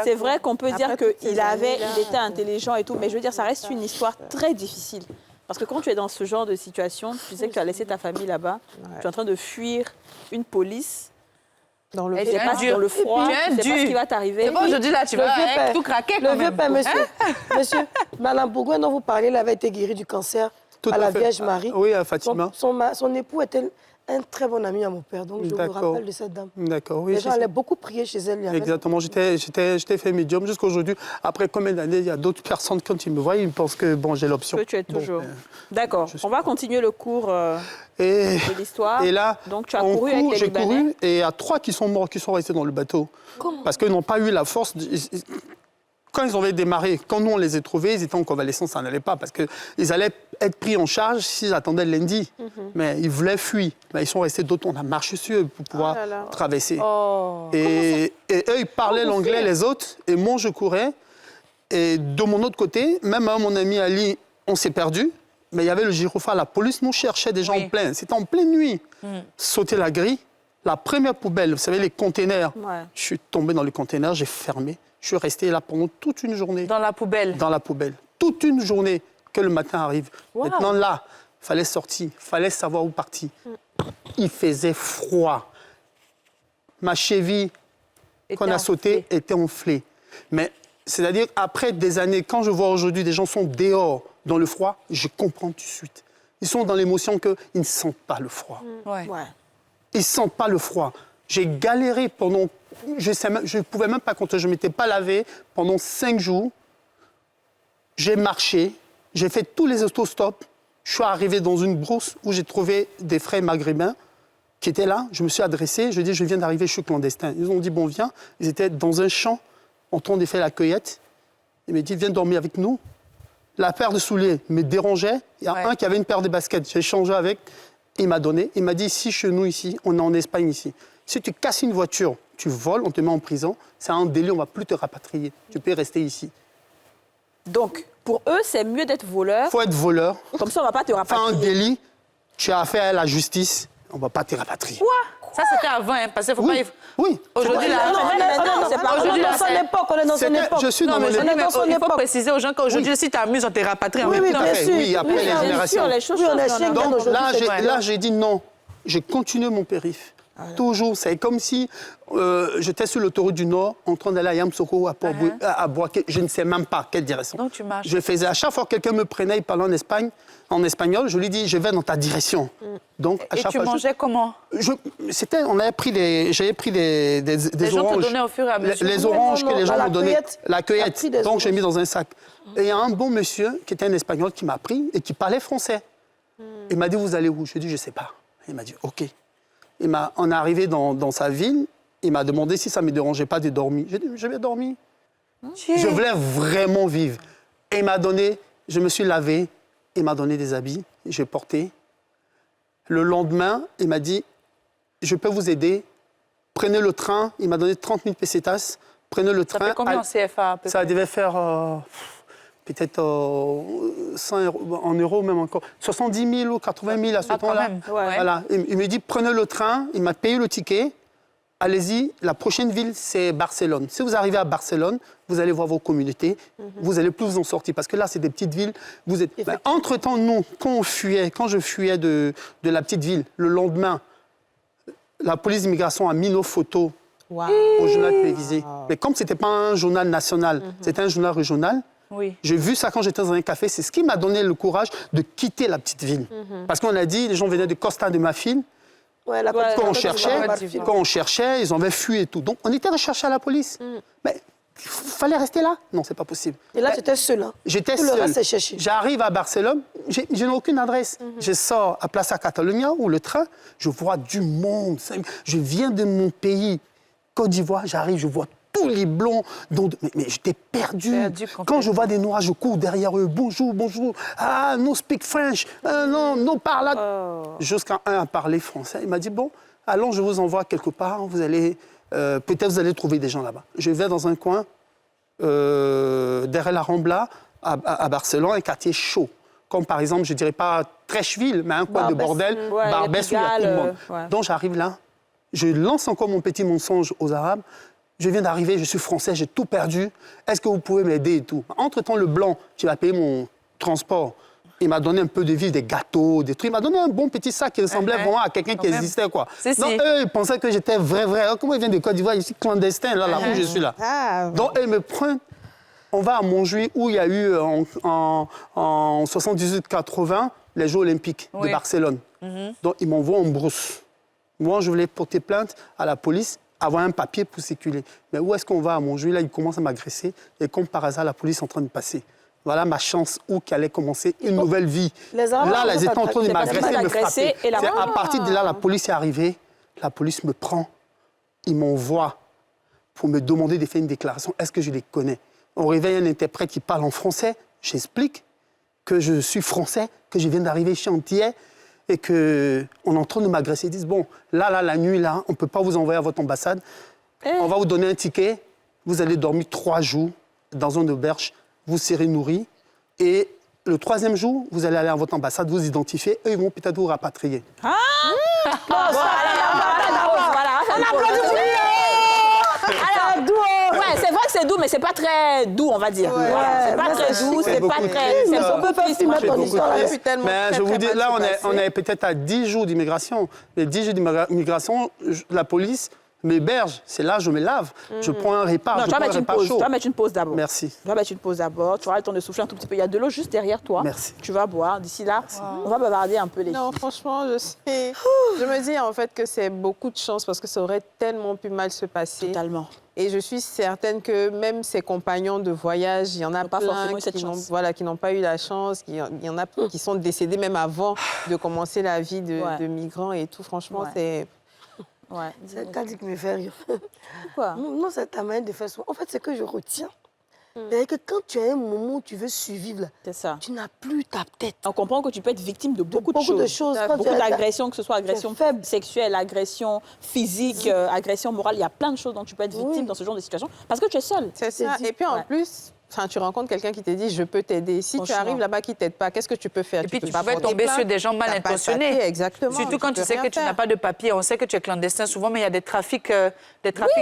C'est vrai qu'on peut dire qu'il était intelligent et tout, mais je veux dire, ça reste une histoire très difficile. Parce que quand tu es dans ce genre de situation, tu sais que tu as laissé ta famille là-bas, tu es en train de fuir une police. Dans le froid, tu sais pas ce qui va t'arriver. C'est bon, aujourd'hui, là, tu vas tout craquer quand même. Le vieux père, monsieur. Monsieur, Madame Bourgoin, dont vous parlez, elle avait été guérie du cancer à la Vierge Marie. Oui, à Fatima. Son époux était un très bon ami à mon père, donc je vous rappelle de cette dame. D'accord, oui. Les gens allaient beaucoup prier chez elle. Exactement, j'étais fait médium jusqu'à aujourd'hui. Après combien d'années, il y a d'autres personnes, quand ils me voient, ils pensent que bon, j'ai l'option. Que tu es toujours. D'accord, on va continuer le cours de l'histoire. Et là, donc tu as couru avec les Libanais. J'ai couru et il y a 3 qui sont morts, qui sont restés dans le bateau. Comment? Parce qu'ils n'ont pas eu la force. Quand ils avaient démarré, quand nous on les a trouvés, ils étaient en convalescence, ça n'allait pas parce qu'ils allaient être pris en charge s'ils attendaient le lundi. Mais ils voulaient fuir. Mais ils sont restés d'autres, on a marché sur eux pour pouvoir traverser. Et eux, ils parlaient l'anglais, les autres, et moi je courais. Et de mon autre côté, même mon ami Ali, on s'est perdu. Mais il y avait le gyrophare, la police nous cherchait déjà en plein. C'était en pleine nuit. Sauter la grille, la première poubelle, vous savez, les containers. Je suis tombé dans les containers, j'ai fermé. Je suis resté là pendant toute une journée. Dans la poubelle? Dans la poubelle. Toute une journée, que le matin arrive. Maintenant, là, il fallait sortir, il fallait savoir où partir. Il faisait froid. Ma cheville qu'on a sautée était enflée. Mais, c'est-à-dire, après des années, quand je vois aujourd'hui des gens sont dehors dans le froid, je comprends tout de suite. Ils sont dans l'émotion qu'ils ne sentent pas le froid. Ils ne sentent pas le froid. J'ai galéré pendant... Je ne pouvais même pas compter. Je ne m'étais pas lavé pendant 5 jours. J'ai marché. J'ai fait tous les autostops. Je suis arrivé dans une brousse où j'ai trouvé des frères maghrébins qui étaient là. Je me suis adressé. Je dis, je viens d'arriver, je suis clandestin. Ils ont dit, bon, viens. Ils étaient dans un champ en train de faire la cueillette. Ils m'ont dit, viens dormir avec nous. La paire de souliers me dérangeait. Il y a un qui avait une paire de baskets. J'ai échangé avec. Il m'a donné. Il m'a dit, ici, chez nous, ici, on est en Espagne, ici. Si tu casses une voiture, tu voles, on te met en prison. C'est un délit, on ne va plus te rapatrier. Tu peux rester ici. Donc, pour eux, c'est mieux d'être voleur. Il faut être voleur. Comme ça, on ne va pas te rapatrier. Fais un délit, tu as affaire à la justice, on ne va pas te rapatrier. Quoi? Ça, c'était avant, hein, parce qu'il ne faut pas... Oui. Aujourd'hui, là... Non, c'est pas aujourd'hui. On est dans son époque, on est dans son époque. Je suis dans mon époque. Il faut préciser aux gens qu'aujourd'hui, si tu amuses, on te rapatrie. Oui, bien sûr. Oui, après les générations. Donc là, j'ai dit non. J'ai continué mon périph'. Toujours, c'est comme si j'étais sur l'autoroute du Nord en train d'aller à Yamoussoukro, à Boaké, je ne sais même pas quelle direction. Donc tu marches. Je faisais, à chaque fois que quelqu'un me prenait, il parlait en espagnol, je lui dis, je vais dans ta direction. Donc, à et chaque tu fois, mangeais comment? j'avais pris des Les gens oranges. te donnaient au fur et à mesure. Les oranges que les gens m'ont donné. La cueillette. Donc oranges. j'ai mis dans un sac. Et il y a un bon monsieur qui était un espagnol qui m'a pris et qui parlait français. Il m'a dit, vous allez où? Je lui ai dit, je ne sais pas. Il m'a dit, OK. On est arrivé dans sa ville, il m'a demandé si ça ne me dérangeait pas de dormir. J'ai dit, je vais dormir. Je voulais vraiment vivre. Et il m'a donné, je me suis lavé, il m'a donné des habits, j'ai porté. Le lendemain, il m'a dit, je peux vous aider, prenez le train. Il m'a donné 30 000 pesetas, prenez le train. Ça fait combien en CFA à peu Ça près? devait faire peut-être 100 euros, en euros même encore, 70 000 ou 80 000 à ce temps-là. Voilà. Il me dit, prenez le train, il m'a payé le ticket. Allez-y, la prochaine ville, c'est Barcelone. Si vous arrivez à Barcelone, vous allez voir vos communautés, vous allez plus vous en sortir. Parce que là, c'est des petites villes. Vous êtes... Ben, entre-temps, nous, quand je fuyais de la petite ville, le lendemain, la police d'immigration a mis nos photos au journal télévisé. Mais comme ce n'était pas un journal national, c'était un journal régional, j'ai vu ça quand j'étais dans un café. C'est ce qui m'a donné le courage de quitter la petite ville. Parce qu'on a dit, les gens venaient de Costa de Marfil. Ouais, quand on cherchait, ils avaient fui et tout. Donc, on était recherché à la police. Mais il fallait rester là. Non, c'est pas possible. Et là, tu étais seul. Hein. J'étais seul. Tout le reste, c'est cherché. J'arrive à Barcelone, je n'ai aucune adresse. Je sors à Plaça Catalunya, où le train, je vois du monde. Je viens de mon pays, Côte d'Ivoire, j'arrive, je vois tous les blonds. Mais j'étais perdu. Quand je vois des noirs, je cours derrière eux. Bonjour, bonjour. Ah, no speak French. Non, no parle. Jusqu'à un à parler français. Il m'a dit, bon, allons, je vous envoie quelque part. Vous allez, peut-être vous allez trouver des gens là-bas. Je vais dans un coin, derrière la Rambla, à Barcelone, un quartier chaud. Comme par exemple, je ne dirais pas Trècheville, mais un coin de bordel, Barbès, où il y a tout le monde. Donc j'arrive là, je lance encore mon petit mensonge aux Arabes. Je viens d'arriver, je suis français, j'ai tout perdu. Est-ce que vous pouvez m'aider et tout? Entre-temps, le blanc qui va payer mon transport, il m'a donné un peu de vie, des gâteaux, des trucs. Il m'a donné un bon petit sac qui ressemblait vraiment à quelqu'un qui existait, quoi. Donc, eux, ils pensaient que j'étais vrai. Alors, comment ils viennent de Côte d'Ivoire? Je suis clandestin, là où je suis là. Donc, eux, ils me prennent. On va à Montjuïc, où il y a eu, en 78-80, les Jeux Olympiques de Barcelone. Donc, ils m'envoient en brousse. Moi, je voulais porter plainte à la police, avoir un papier pour circuler. Mais où est-ce qu'on va à Montjuïc? Là, ils commencent à m'agresser. Et comme par hasard, la police est en train de passer. Voilà ma chance où qu'allait commencer une nouvelle vie. Là, ils étaient en train de m'agresser, de me frapper. À partir de là, la police est arrivée. La police me prend. Ils m'envoient pour me demander de faire une déclaration. Est-ce que je les connais? On réveille un interprète qui parle en français. J'explique que je suis français, que je viens d'arriver chez Antillais et qu'on est en train de m'agresser. Ils disent, bon, là, la nuit, là, on ne peut pas vous envoyer à votre ambassade. On va vous donner un ticket. Vous allez dormir 3 jours dans une auberge. Vous serez nourri. Et le 3e jour, vous allez aller à votre ambassade, vous identifier. Eux, ils vont peut-être vous rapatrier. Ah voilà. On applaudit. Alors, doux. Ouais, c'est vrai que c'est doux, mais c'est pas très doux, on va dire. Voilà. C'est pas très doux, c'est pas très... Mais on peut pas s'y mettre en histoire. Mais je vous dis, là, on est peut-être à 10 jours d'immigration. Les 10 jours d'immigration, la police m'héberge. C'est là, je me lave. Je prends un repas. Non, tu vas mettre une pause d'abord. Merci. Tu vas mettre une pause d'abord. Tu auras le temps de souffler un tout petit peu. Il y a de l'eau juste derrière toi. Merci. Tu vas boire. D'ici là, on va bavarder un peu les filles. Non, franchement, je me dis en fait que c'est beaucoup de chance parce que ça aurait tellement pu mal se passer. Totalement. Et je suis certaine que même ses compagnons de voyage, il y en a plein qui n'ont pas eu la chance. Il y en a qui sont décédés même avant de commencer la vie de migrants et tout. Franchement, c'est... C'est le cas qui me fait rire. Pourquoi? Non, c'est ta manière de faire ça. En fait, c'est que je retiens. C'est que quand tu as un moment où tu veux survivre, tu n'as plus ta tête. On comprend que tu peux être victime de beaucoup de choses. Beaucoup d'agressions, que ce soit agression sexuelle, agression physique, agression morale. Il y a plein de choses dont tu peux être victime dans ce genre de situation parce que tu es seule. C'est ça. Et puis en plus... Enfin, tu rencontres quelqu'un qui te dit « je peux t'aider ». Si tu arrives là-bas qui ne t'aide pas, qu'est-ce que tu peux faire? Et puis tu peux tomber sur des gens mal intentionnés. Exactement. Surtout quand tu sais que tu n'as pas de papier. On sait que tu es clandestin souvent, mais il y a des trafics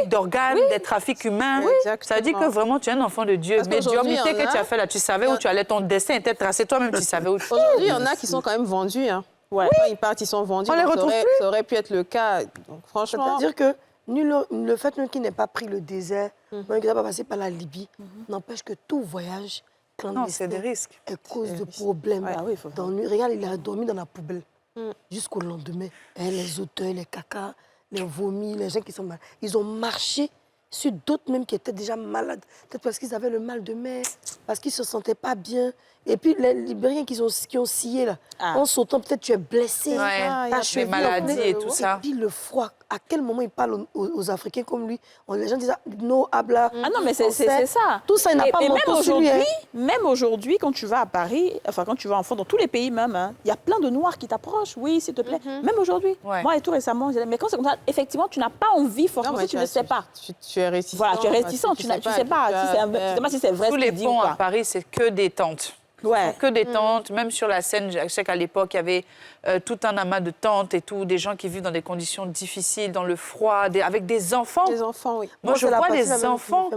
d'organes, des trafics humains. Ça veut dire que vraiment tu es un enfant de Dieu. Médiumnité que tu as fait là, tu savais où tu allais, ton destin était tracé, toi-même tu savais où tu allais. Aujourd'hui, il y en a qui sont quand même vendus. Quand ils partent, ils sont vendus. Ça aurait pu être le cas. Donc, franchement... C'est-à-dire que le fait même qu'il n'ait pas pris le désert, même qu'il n'a pas passé par la Libye, n'empêche que tout voyage clandestin est cause de problèmes. Regarde, il a dormi dans la poubelle jusqu'au lendemain. Les auteurs, les cacas, les vomis, les gens qui sont malades. Ils ont marché sur d'autres même qui étaient déjà malades. Peut-être parce qu'ils avaient le mal de mer, parce qu'ils ne se sentaient pas bien. Et puis, les Libériens qui ont scié, là, en sautant, peut-être tu es blessé, ta cheville, les maladies et tout ça. Et puis, le froid, à quel moment il parle aux Africains comme lui? Les gens disent, no habla. Ah non, mais c'est ça. Tout ça, il n'a pas monté sur lui. Même aujourd'hui, quand tu vas à Paris, enfin, quand tu vas en France, dans tous les pays même, il y a plein de Noirs qui t'approchent. Oui, s'il te plaît. Même aujourd'hui. Moi, et tout récemment, je disais, mais quand c'est comme ça, effectivement, tu n'as pas envie, forcément, si tu ne sais pas. Tu es réticent. Voilà, tu es réticent. Tu ne sais pas si c'est vrai. Tous les ponts à Paris, c'est que des tentes. Ouais. Que des tentes, même sur la Seine, je sais qu'à l'époque, il y avait tout un amas de tentes et tout, des gens qui vivent dans des conditions difficiles, dans le froid, avec des enfants. Des enfants, oui. Moi, je vois les enfants.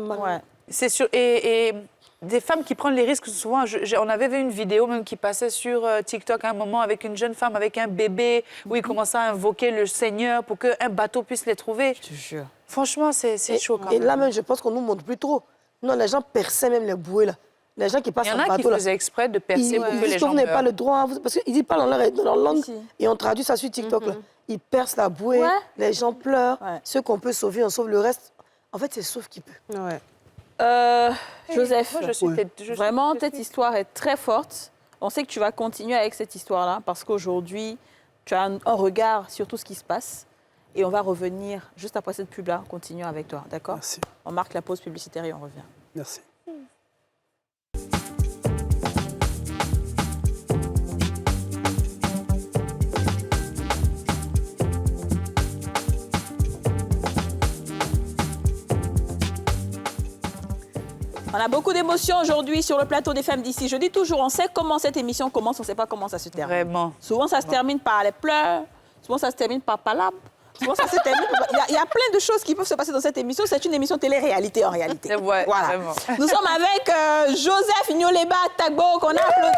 C'est sûr. Et des femmes qui prennent les risques, souvent, on avait vu une vidéo même qui passait sur TikTok à un moment avec une jeune femme avec un bébé, où ils commençaient à invoquer le Seigneur pour qu'un bateau puisse les trouver. Je te jure. Franchement, c'est chaud quand même. Et là même, je pense qu'on nous montre plus trop. Non, les gens perçaient même les bouées, là. Les gens qui passent en bateau, il y en a qui faisaient exprès de percer pour que les gens vous n'avez meurent. pas le droit, parce qu'ils parlent dans leur langue, et on traduit ça sur TikTok. Là. Ils percent la bouée, les gens pleurent, ceux qu'on peut sauver, on sauve le reste. En fait, c'est sauve qui peut. Joseph, moi, vraiment, cette histoire est très forte. On sait que tu vas continuer avec cette histoire-là, parce qu'aujourd'hui, tu as un regard sur tout ce qui se passe. Et on va revenir juste après cette pub-là, continuer avec toi, d'accord? Merci. On marque la pause publicitaire et on revient. Merci. On a beaucoup d'émotions aujourd'hui sur le plateau des femmes d'ici. Je dis toujours, on sait comment cette émission commence, on ne sait pas comment ça se termine. Vraiment. Souvent, ça se termine par les pleurs, souvent, ça se termine par palabres. Souvent, ça se termine. Il y a plein de choses qui peuvent se passer dans cette émission. C'est une émission télé-réalité, en réalité. Ouais, voilà. Vraiment. Nous sommes avec Joseph Nyoleba Tagbo, qu'on a applaudi.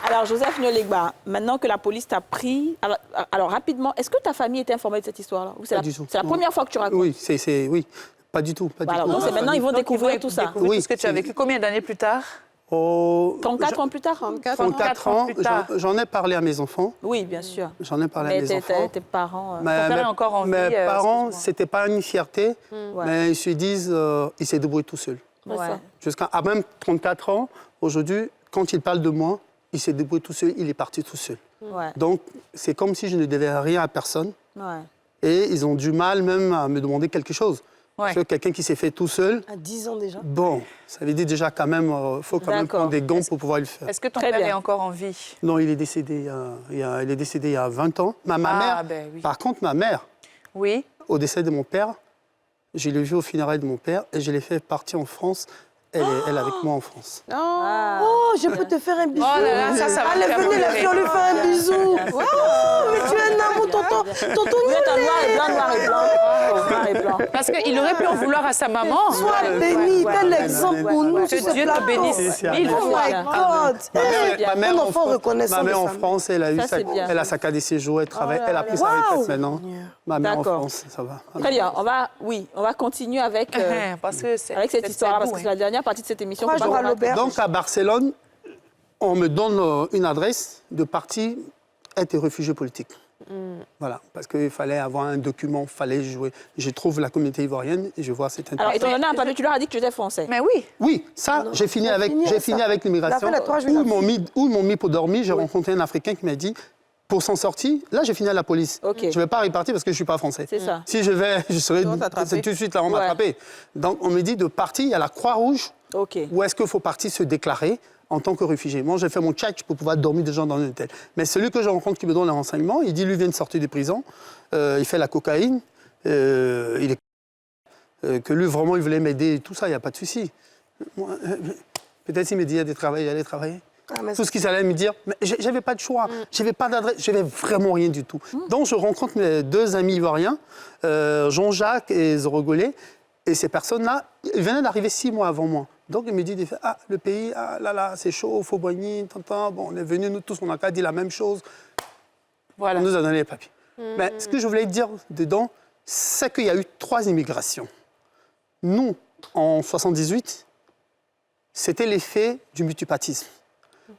Alors, Joseph Nyoleba, maintenant que la police t'a pris, alors rapidement, est-ce que ta famille était informée de cette histoire-là? Pas du tout. C'est la première fois que tu racontes? Oui, oui. Pas du tout. Donc, c'est maintenant, ils vont découvrir tout ça. Oui, ce que tu as vécu. Combien d'années plus tard? 34 ans plus tard? 34 ans, j'en ai parlé à mes enfants. Oui, bien sûr. J'en ai parlé à mes enfants. Tes parents... Ton père est encore en vie. Mes parents, c'était pas une fierté, mais ils se disent, il s'est débrouillé tout seul. Jusqu'à même 34 ans, aujourd'hui, quand il parle de moi, il s'est débrouillé tout seul, il est parti tout seul. Donc, c'est comme si je ne devais rien à personne. Et ils ont du mal même à me demander quelque chose. Parce que quelqu'un qui s'est fait tout seul... À 10 ans déjà. Bon, ça veut dire déjà quand même, faut quand même prendre des gants pour pouvoir le faire. Est-ce que ton père est encore en vie? Non, il est décédé il y a 20 ans. Ma mère, par contre, ma mère, au décès de mon père, je l'ai vue au funérailles de mon père et je l'ai fait partir en France. Elle est avec moi en France. Oh, je peux te faire un bisou. Oh là là, ça va. Allez, venez, les filles, on lui fait un bisou. Oh, mais tu es un amour, tonton. Tonton Vous êtes en noir et blanc. Parce qu'il aurait pu en vouloir à sa maman. Sois béni, tel exemple pour nous. Que Dieu te bénisse. Oh my God. Ma enfant reconnaissant. Ma mère en France, elle a sa carte de séjour, elle travaille, elle a pris sa retraite maintenant. Ma mère en France, ça va. Très bien, on va continuer avec cette histoire-là, parce que c'est la dernière partie de cette émission. Donc à Barcelone, on me donne une adresse de parti être réfugié politique. Voilà, parce qu'il fallait avoir un document, il fallait jouer. Je trouve la communauté ivoirienne et je vois cette Alors, étant donné un papier, tu leur as dit que tu étais français. Mais oui. Oui, ça, j'ai fini avec l'immigration. Où ils m'ont mis pour dormir, j'ai rencontré un Africain qui m'a dit, pour s'en sortir, là, j'ai fini à la police. Je ne vais pas repartir parce que je ne suis pas français. C'est ça. Si je serais tout de suite là, on m'a attrapé. Donc, on me dit de partir, il y a la Croix-Rouge. Où est-ce qu'il faut partir se déclarer en tant que réfugié? Moi, j'ai fait mon check pour pouvoir dormir des gens dans un hôtel. Mais celui que je rencontre qui me donne les renseignements, il dit, lui, vient de sortir de prison, il fait la cocaïne, que lui, vraiment, il voulait m'aider et tout ça, il n'y a pas de souci. Peut-être s'il me dit, il y a des travail, il allait travailler. Tout ce qu'il allait me dire, mais j'avais pas de choix, j'avais pas d'adresse, j'avais vraiment rien du tout. Donc, je rencontre mes deux amis ivoiriens, Jean-Jacques et Zorogolé, et ces personnes-là, ils venaient d'arriver 6 mois avant moi. Donc, ils me disent, le pays, c'est chaud, il faut boigner, bon, on est venus, nous tous, on a qu'à dire la même chose. Voilà. On nous a donné les papiers. Mais ce que je voulais dire dedans, c'est qu'il y a eu 3 immigrations. Nous, en 78, c'était l'effet du multipatisme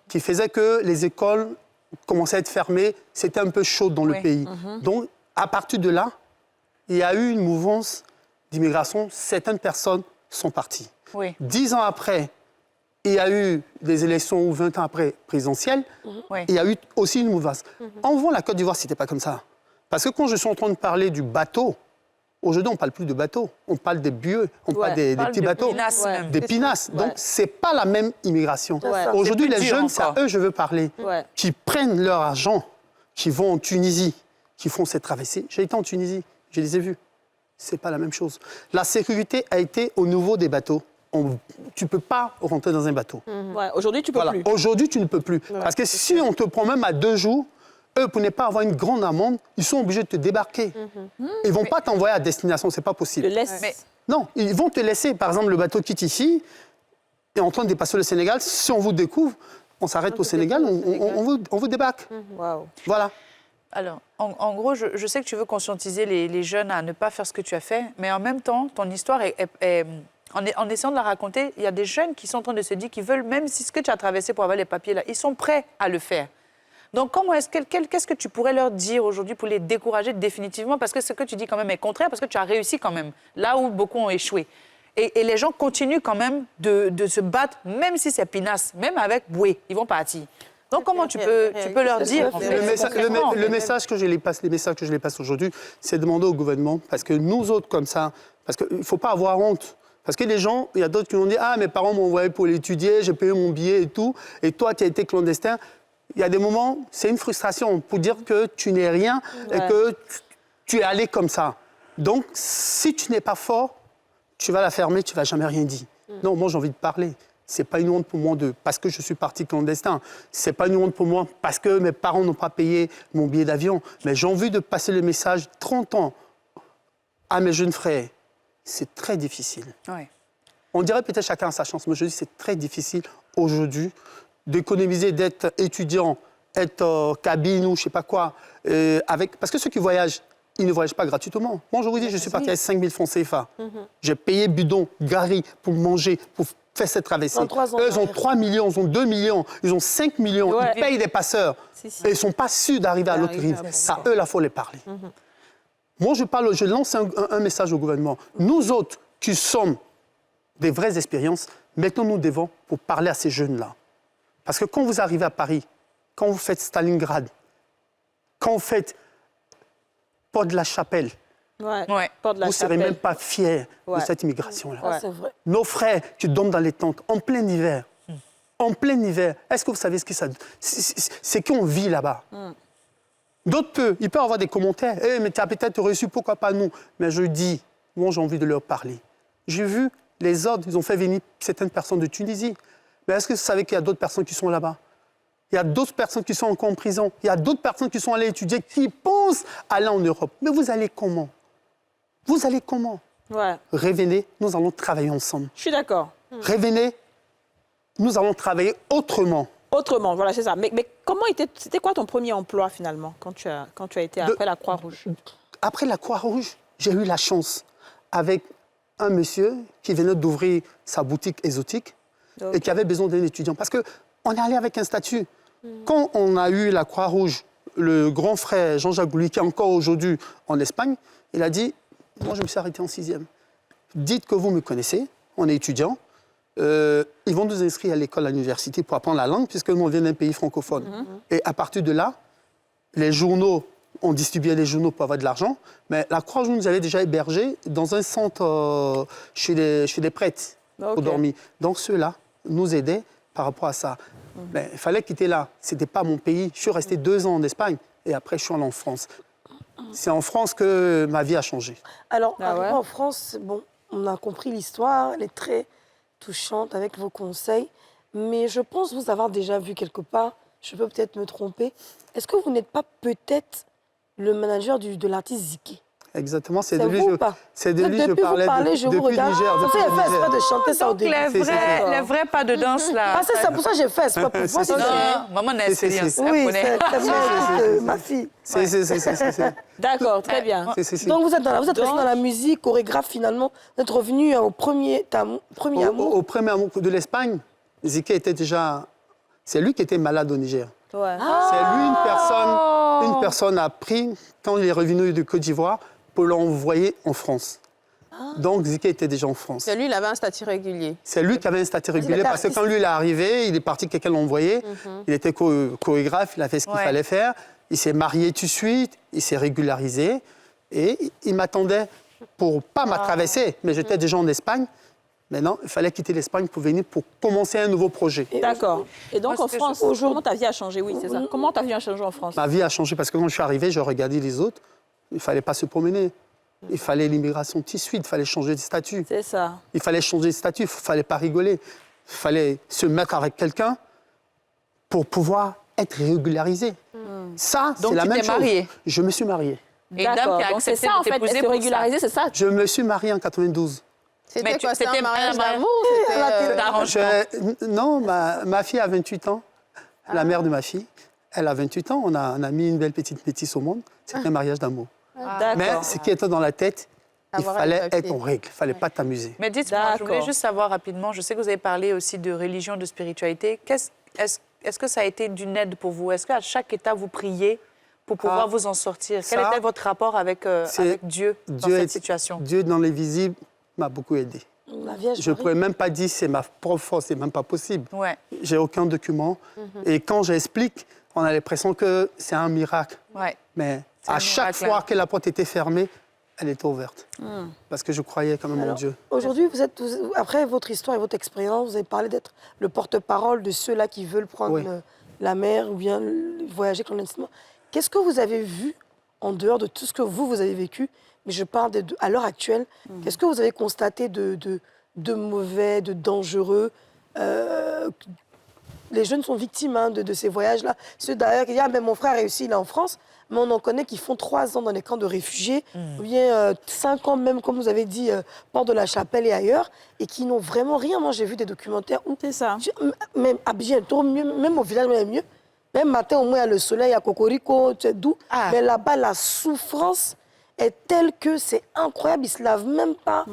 qui faisait que les écoles commençaient à être fermées, c'était un peu chaud dans le pays. Donc, à partir de là, il y a eu une mouvance d'immigration, certaines personnes sont parties. 10 ans après, il y a eu des élections 20 ans après présidentielles, il y a eu aussi une mouvance. En voit la Côte d'Ivoire, ce n'était pas comme ça. Parce que quand je suis en train de parler du bateau, aujourd'hui, on ne parle plus de bateau, on parle des bieux, on parle des petits bateaux, des pinasses. Donc, ce n'est pas la même immigration. Aujourd'hui, les jeunes, c'est à eux que je veux parler, qui prennent leur argent, qui vont en Tunisie, qui font cette traversée. J'ai été en Tunisie, je les ai vus. Ce n'est pas la même chose. La sécurité a été au niveau des bateaux. Tu ne peux pas rentrer dans un bateau. Aujourd'hui, tu ne peux plus. Aujourd'hui, tu ne peux plus. Parce que si on te prend même à 2 jours, eux, pour ne pas avoir une grande amende, ils sont obligés de te débarquer. Ils ne vont pas t'envoyer à destination, ce n'est pas possible. Non, ils vont te laisser. Par exemple, le bateau quitte ici, est en train de dépasser le Sénégal. Si on vous découvre, on s'arrête au Sénégal, on vous débarque. Voilà. Alors, en gros, je sais que tu veux conscientiser les jeunes à ne pas faire ce que tu as fait, mais en même temps, ton histoire en essayant de la raconter, il y a des jeunes qui sont en train de se dire qu'ils veulent, même si ce que tu as traversé pour avoir les papiers là, ils sont prêts à le faire. Donc, qu'est-ce que tu pourrais leur dire aujourd'hui pour les décourager définitivement? Parce que ce que tu dis quand même est contraire, parce que tu as réussi quand même, là où beaucoup ont échoué. Et les gens continuent quand même de se battre, même si c'est pinasse, même avec bouée, ils vont partir. Donc, comment tu peux leur dire le message que je les passe aujourd'hui, c'est de demander au gouvernement, parce que nous autres comme ça, parce qu'il ne faut pas avoir honte. Parce que les gens, il y a d'autres qui vont dire « Ah, mes parents m'ont envoyé pour l'étudier, j'ai payé mon billet et tout, et toi, tu as été clandestin ». Il y a des moments, c'est une frustration pour dire que tu n'es rien et que tu es allé comme ça. Donc, si tu n'es pas fort, tu vas la fermer, tu ne vas jamais rien dire. Non, moi, j'ai envie de parler. Ce n'est pas une honte pour moi parce que je suis parti clandestin. Ce n'est pas une honte pour moi parce que mes parents n'ont pas payé mon billet d'avion. Mais j'ai envie de passer le message 30 ans à mes jeunes frères. C'est très difficile. On dirait peut-être chacun a sa chance, mais je dis c'est très difficile aujourd'hui d'économiser, d'être étudiant, être cabine ou je ne sais pas quoi. Parce que ceux qui voyagent, ils ne voyagent pas gratuitement. Moi, je vous dis, je suis parti avec 5 000 francs CFA. J'ai payé bidon, gari pour manger, pour faire cette traversée. Eux, ils ont 3 millions, ils ont 2 millions, ils ont 5 millions. Ils payent des passeurs. Et ils ne sont pas sûrs d'arriver à l'autre rive. Ça, eux, là, il faut les parler. Moi, je lance un message au gouvernement. Nous autres, qui sommes des vraies expériences, mettons-nous devant pour parler à ces jeunes-là. Parce que quand vous arrivez à Paris, quand vous faites Stalingrad, quand vous faites Porte de la Chapelle, vous ne serez même pas fiers de cette immigration-là. Nos frères qui dorment dans les tentes en plein hiver, est-ce que vous savez ce que c'est qu'on vit là-bas? D'autres ils peuvent avoir des commentaires. Mais tu as peut-être reçu, pourquoi pas nous? Mais je dis, moi j'ai envie de leur parler. J'ai vu les ordres, ils ont fait venir certaines personnes de Tunisie. Mais est-ce que vous savez qu'il y a d'autres personnes qui sont là-bas? Il y a d'autres personnes qui sont encore en prison. Il y a d'autres personnes qui sont allées étudier, qui pensent aller en Europe. Mais vous allez comment? Vous allez comment? Revenez, nous allons travailler ensemble. Je suis d'accord. Revenez, nous allons travailler autrement. Autrement, voilà, c'est ça. Mais c'était quoi ton premier emploi, finalement, quand tu as été après la Croix-Rouge? Après la Croix-Rouge, j'ai eu la chance, avec un monsieur qui venait d'ouvrir sa boutique exotique et qui avait besoin d'un étudiant. Parce qu'on est allé avec un statut. Quand on a eu la Croix-Rouge, le grand frère Jean-Jacques Gouly, qui est encore aujourd'hui en Espagne, il a dit, moi je me suis arrêté en 6e. Dites que vous me connaissez, on est étudiant. Ils vont nous inscrire à l'école, à l'université pour apprendre la langue, puisque nous, on vient d'un pays francophone. Et à partir de là, les journaux, on distribuait les journaux pour avoir de l'argent, mais la Croix-Rouge nous avait déjà hébergés dans un centre chez des prêtres pour dormir. Donc ceux-là nous aidaient par rapport à ça. Mais il fallait quitter là. Ce n'était pas mon pays. Je suis resté 2 ans en Espagne et après je suis allé en France. C'est en France que ma vie a changé. Alors, en France, bon, on a compris l'histoire, elle est très touchante avec vos conseils, mais je pense vous avoir déjà vu quelque part, je peux peut-être me tromper. Est-ce que vous n'êtes pas peut-être le manager de l'artiste Ziké? Exactement, c'est de lui je parlais depuis Niger. C'est pour ça que j'ai fait exprès de chanter ça au début. Les vrais pas de danse là. C'est pour ça que j'ai fait exprès pour voir si maman a expérience. Oui, c'est ma fille. D'accord, très bien. Donc vous êtes resté dans la musique, chorégraphe finalement. Vous êtes revenu au premier amour. Au premier amour de l'Espagne, Ziké était déjà... C'est lui qui était malade au Niger. C'est lui, une personne a pris, quand il est revenu de Côte d'Ivoire, pour l'envoyer en France. Donc, Ziki était déjà en France. C'est lui, il avait un statut régulier. C'est lui qui avait un statut régulier parce que quand lui il est arrivé, il est parti, quelqu'un l'a envoyé. Il était chorégraphe, il a fait ce qu'il fallait faire. Il s'est marié tout de suite, il s'est régularisé et il m'attendait pour pas m'attraverser, mais j'étais déjà en Espagne. Maintenant, il fallait quitter l'Espagne pour venir pour commencer un nouveau projet. D'accord. Et donc, en France, comment ta vie a changé? Oui, c'est ça. Comment ta vie a changé en France? Ma vie a changé parce que quand je suis arrivé, je regardais les autres. Il ne fallait pas se promener. Il fallait l'immigration tout de suite. Il fallait changer de statut. C'est ça. Il fallait changer de statut. Il ne fallait pas rigoler. Il fallait se mettre avec quelqu'un pour pouvoir être régularisé. Ça, c'est la même chose. Donc, tu t'es marié? Je me suis marié. Et une dame qui a Donc, c'est accepté ça, en de fait, t'épouser être pour régularisé, c'est ça? Je me suis marié en 92. C'était quoi? C'était un mariage un d'amour? Non, ma fille a 28 ans. La mère de ma fille, elle a 28 ans. On a mis une belle petite métisse au monde. C'était un mariage d'amour. Mais ce qui était dans la tête, il fallait être en règle. Il ne fallait pas t'amuser. Mais dites-moi, je voulais juste savoir rapidement, je sais que vous avez parlé aussi de religion, de spiritualité. Est-ce que ça a été d'une aide pour vous? Est-ce qu'à chaque étape, vous priez pour pouvoir vous en sortir? Quel était votre rapport avec Dieu dans cette situation? Dieu dans les visibles m'a beaucoup aidé. Je ne pourrais même pas dire que c'est ma propre force, c'est même pas possible. Ouais. J'ai aucun document. Et quand j'explique, on a l'impression que c'est un miracle. Ouais. Mais à chaque fois que la porte était fermée, elle était ouverte. Parce que je croyais quand même en Dieu. Aujourd'hui, après votre histoire et votre expérience, vous avez parlé d'être le porte-parole de ceux-là qui veulent prendre la mer ou bien voyager clandestinement. Qu'est-ce que vous avez vu en dehors de tout ce que vous avez vécu? Mais je parle à l'heure actuelle. Qu'est-ce que vous avez constaté de mauvais, de dangereux? Les jeunes sont victimes de ces voyages-là. Ceux d'ailleurs qui disent « Ah, mais mon frère a réussi, il est en France », mais on en connaît qui font 3 ans dans les camps de réfugiés, ou bien 5 ans même, comme vous avez dit, Port de la Chapelle et ailleurs, et qui n'ont vraiment rien. Moi, j'ai vu des documentaires où... C'est ça. Même à Bientôt, même au village, même mieux. Même matin, au moins, il y a le soleil, il y a Cocorico, c'est doux. Mais là-bas, la souffrance est telle que c'est incroyable, ils ne se lavent même pas.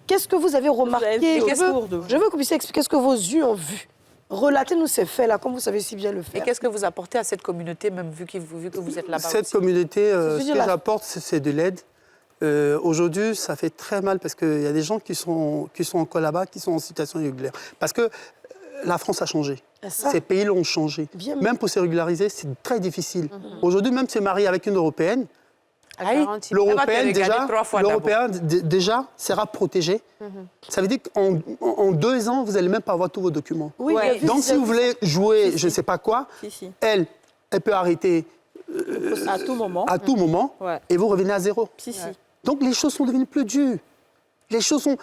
Qu'est-ce que vous avez remarqué? Je veux que vous puissiez expliquer ce que vos yeux ont vu. Relatez-nous ces faits-là, comme vous savez si bien le faire. Et qu'est-ce que vous apportez à cette communauté, même vu que vous êtes là-bas? Cette communauté, ce que j'apporte, c'est de l'aide. Aujourd'hui, ça fait très mal parce qu'il y a des gens qui sont encore là-bas, qui sont en situation irrégulière. Parce que la France a changé. Ces pays-là ont changé. Même pour se régulariser, c'est très difficile. Aujourd'hui, même se marier avec une Européenne, l'Européenne déjà sera protégée. Ça veut dire qu'en 2 ans, vous n'allez même pas avoir tous vos documents. Donc si vous voulez jouer je ne sais pas quoi, elle peut arrêter à tout moment, et vous revenez à zéro. Donc les choses sont devenues plus dures. Les choses sont...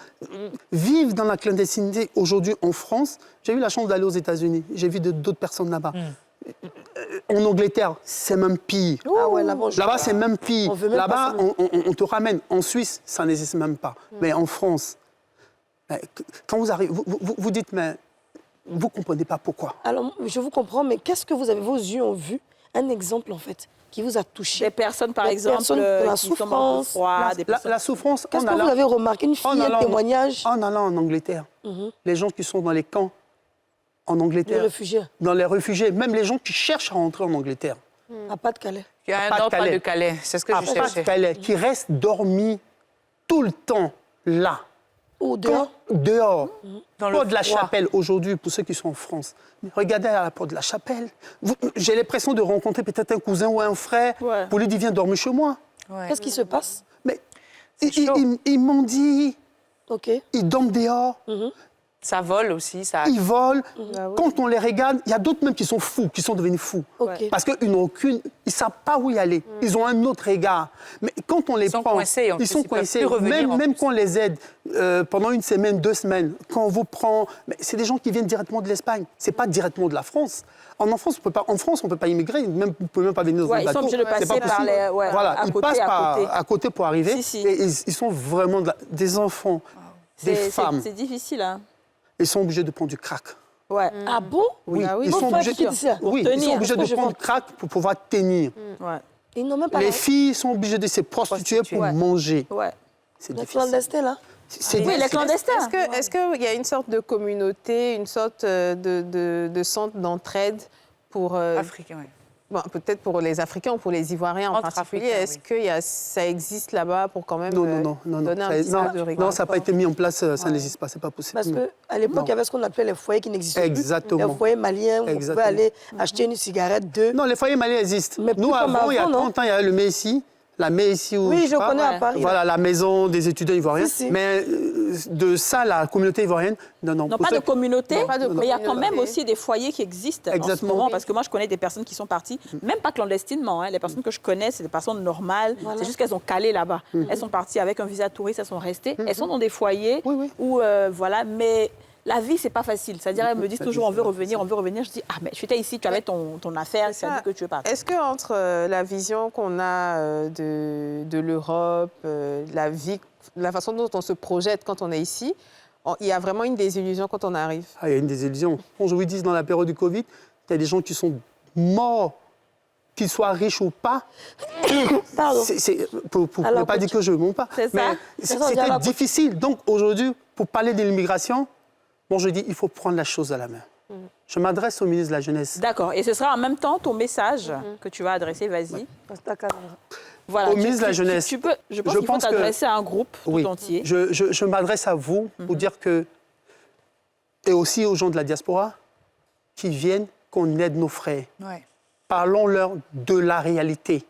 Vivre dans la clandestinité aujourd'hui en France, j'ai eu la chance d'aller aux États-Unis, j'ai vu d'autres personnes là-bas. En Angleterre, c'est même pire. Là-bas, c'est même pire. Là-bas, on te ramène. En Suisse, ça n'existe même pas. Mais en France, quand vous arrivez, vous dites, mais vous ne comprenez pas pourquoi. Alors, je vous comprends, mais qu'est-ce que vos yeux ont vu? Un exemple, en fait, qui vous a touché. Des personnes, par exemple, la qui souffrance. La souffrance. Qu'est-ce que vous avez remarqué? Une fille, un témoignage? En allant en Angleterre, les gens qui sont dans les camps, en Angleterre. Les réfugiés. Dans les réfugiés, même les gens qui cherchent à rentrer en Angleterre. À Pas-de-Calais. Il y a un autre pas de Calais, c'est ce que je cherchais. Pas-de-Calais, qui restent dormis tout le temps là. Ou dehors? Dehors. Dans Port de la Chapelle, aujourd'hui, pour ceux qui sont en France. Mais regardez à la Porte de la Chapelle. J'ai l'impression de rencontrer peut-être un cousin ou un frère. Pour lui dire, viens dormir chez moi. Qu'est-ce qui se passe? Mais ils m'ont dit, ils dorment dehors. Ça vole aussi. Ils volent. Quand on les regarde, il y a d'autres même qui sont fous, qui sont devenus fous. Parce qu'ils n'ont aucune... Ils ne savent pas où y aller. Ils ont un autre regard. Mais quand on les prend... Ils sont coincés. Même quand on les aide pendant 1 semaine, 2 semaines, quand on vous prend... C'est des gens qui viennent directement de l'Espagne. Ce n'est pas directement de la France. En France, on ne peut pas immigrer. Vous ne pouvez même pas venir dans un bateau. Ils sont obligés de passer par les... Voilà, ils passent à côté pour arriver. Et ils sont vraiment des enfants, des femmes. C'est difficile, hein. Ils sont obligés de prendre du crack. Ah bon? Oui, ils sont obligés de prendre du crack pour pouvoir tenir. Ils n'ont même pas les filles sont obligées de se prostituer pour manger. C'est difficile. Les clandestins, là? Oui, les clandestins. Est-ce qu'il y a une sorte de communauté, une sorte de centre d'entraide pour... Africain, oui. bon, peut-être pour les Africains ou pour les Ivoiriens en Entre particulier, Africains, est-ce que ça existe là-bas pour quand même Non. donner un petit peu de rigueur? Non, ça n'a pas été mis en place, ça n'existe pas, c'est pas possible. Parce qu'à l'époque, il y avait ce qu'on appelait les foyers qui n'existaient plus. Exactement. Les foyers maliens, où on pouvait aller acheter une cigarette, deux. Non, les foyers maliens existent. Mais plus Nous, comme avant, il y a avant, non 30 ans, il y avait le Messi. La Messi où Oui, je connais à Paris. Voilà, la maison des étudiants ivoiriens. Si. Mais de ça, la communauté ivoirienne, non. Non, pas de communauté, Non. mais il y a quand même aussi des foyers qui existent Exactement. en ce moment, parce que moi, je connais des personnes qui sont parties, même pas clandestinement. Les personnes que je connais, c'est des personnes normales. C'est juste qu'elles ont calé là-bas. Elles sont parties avec un visa touriste, elles sont restées. Elles sont dans des foyers où, voilà, mais... La vie, c'est pas facile. C'est-à-dire, elles me disent toujours, on veut revenir. Je dis, mais tu étais ici, tu avais ton affaire, tu as dit que tu veux partir. Est-ce qu'entre la vision qu'on a de l'Europe, la façon dont on se projette quand on est ici, il y a vraiment une désillusion quand on arrive? Il y a une désillusion. Quand je vous dis, dans la période du Covid, il y a des gens qui sont morts, qu'ils soient riches ou pas. Pardon. Pour ne pas dire que je ne mens pas. C'est ça. Mais c'était difficile. Donc, aujourd'hui, pour parler de l'immigration, bon, je dis, il faut prendre la chose à la main. Je m'adresse au ministre de la Jeunesse. D'accord. Et ce sera en même temps ton message que tu vas adresser. Vas-y. Voilà. Au ministre de la Jeunesse. Je pense qu'il faut t'adresser à un groupe tout entier. Je m'adresse à vous pour dire que, et aussi aux gens de la diaspora, qui viennent, qu'on aide nos frères. Ouais. Parlons-leur de la réalité.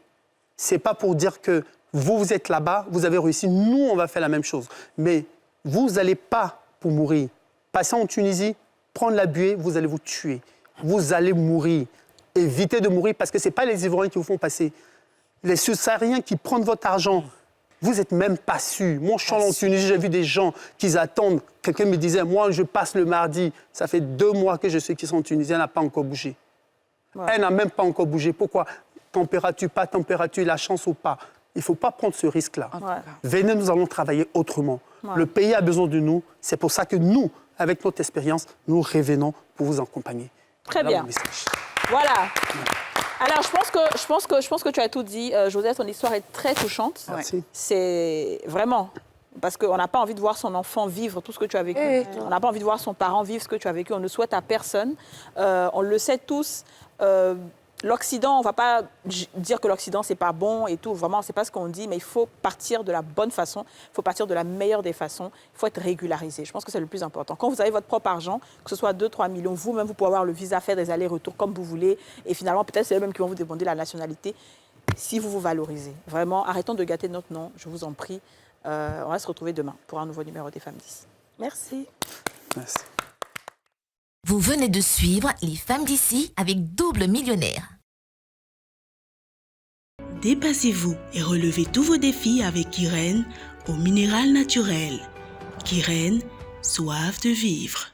Ce n'est pas pour dire que vous êtes là-bas, vous avez réussi, nous, on va faire la même chose. Mais vous n'allez pas pour mourir. Passer en Tunisie, prendre la buée, vous allez vous tuer. Vous allez mourir. Évitez de mourir parce que ce n'est pas les Ivoiriens qui vous font passer. Les Subsahariens qui prennent votre argent, vous n'êtes même pas sûr. Moi, je suis en Tunisie, j'ai vu des gens qui attendent. Quelqu'un me disait, moi, je passe le mardi. Ça fait 2 mois que je sais qu'ils sont en Tunisie, elle n'a pas encore bougé. Ouais. Elle n'a même pas encore bougé. Pourquoi? Température, pas température, la chance ou pas. Il ne faut pas prendre ce risque-là. Ouais. Venez, nous allons travailler autrement. Ouais. Le pays a besoin de nous. C'est pour ça que nous, avec notre expérience, nous revenons pour vous accompagner. Très bien. Voilà. Alors, je pense que tu as tout dit. Joseph, ton histoire est très touchante. Merci. C'est vraiment... Parce qu'on n'a pas envie de voir son enfant vivre tout ce que tu as vécu. On n'a pas envie de voir son parent vivre ce que tu as vécu. On ne souhaite à personne. On le sait tous. L'Occident, on ne va pas dire que l'Occident, c'est pas bon et tout. Vraiment, c'est pas ce qu'on dit. Mais il faut partir de la bonne façon. Il faut partir de la meilleure des façons. Il faut être régularisé. Je pense que c'est le plus important. Quand vous avez votre propre argent, que ce soit 2-3 millions, vous-même, vous pouvez avoir le visa, faire des allers-retours comme vous voulez. Et finalement, peut-être c'est eux-mêmes qui vont vous demander la nationalité. Si vous vous valorisez. Vraiment, arrêtons de gâter notre nom. Je vous en prie. On va se retrouver demain pour un nouveau numéro des Femmes d'ici. Merci. Merci. Vous venez de suivre Les Femmes d'ici avec Double Millionnaire. Dépassez-vous et relevez tous vos défis avec Irène au Minéral Naturel. Irène, soif de vivre.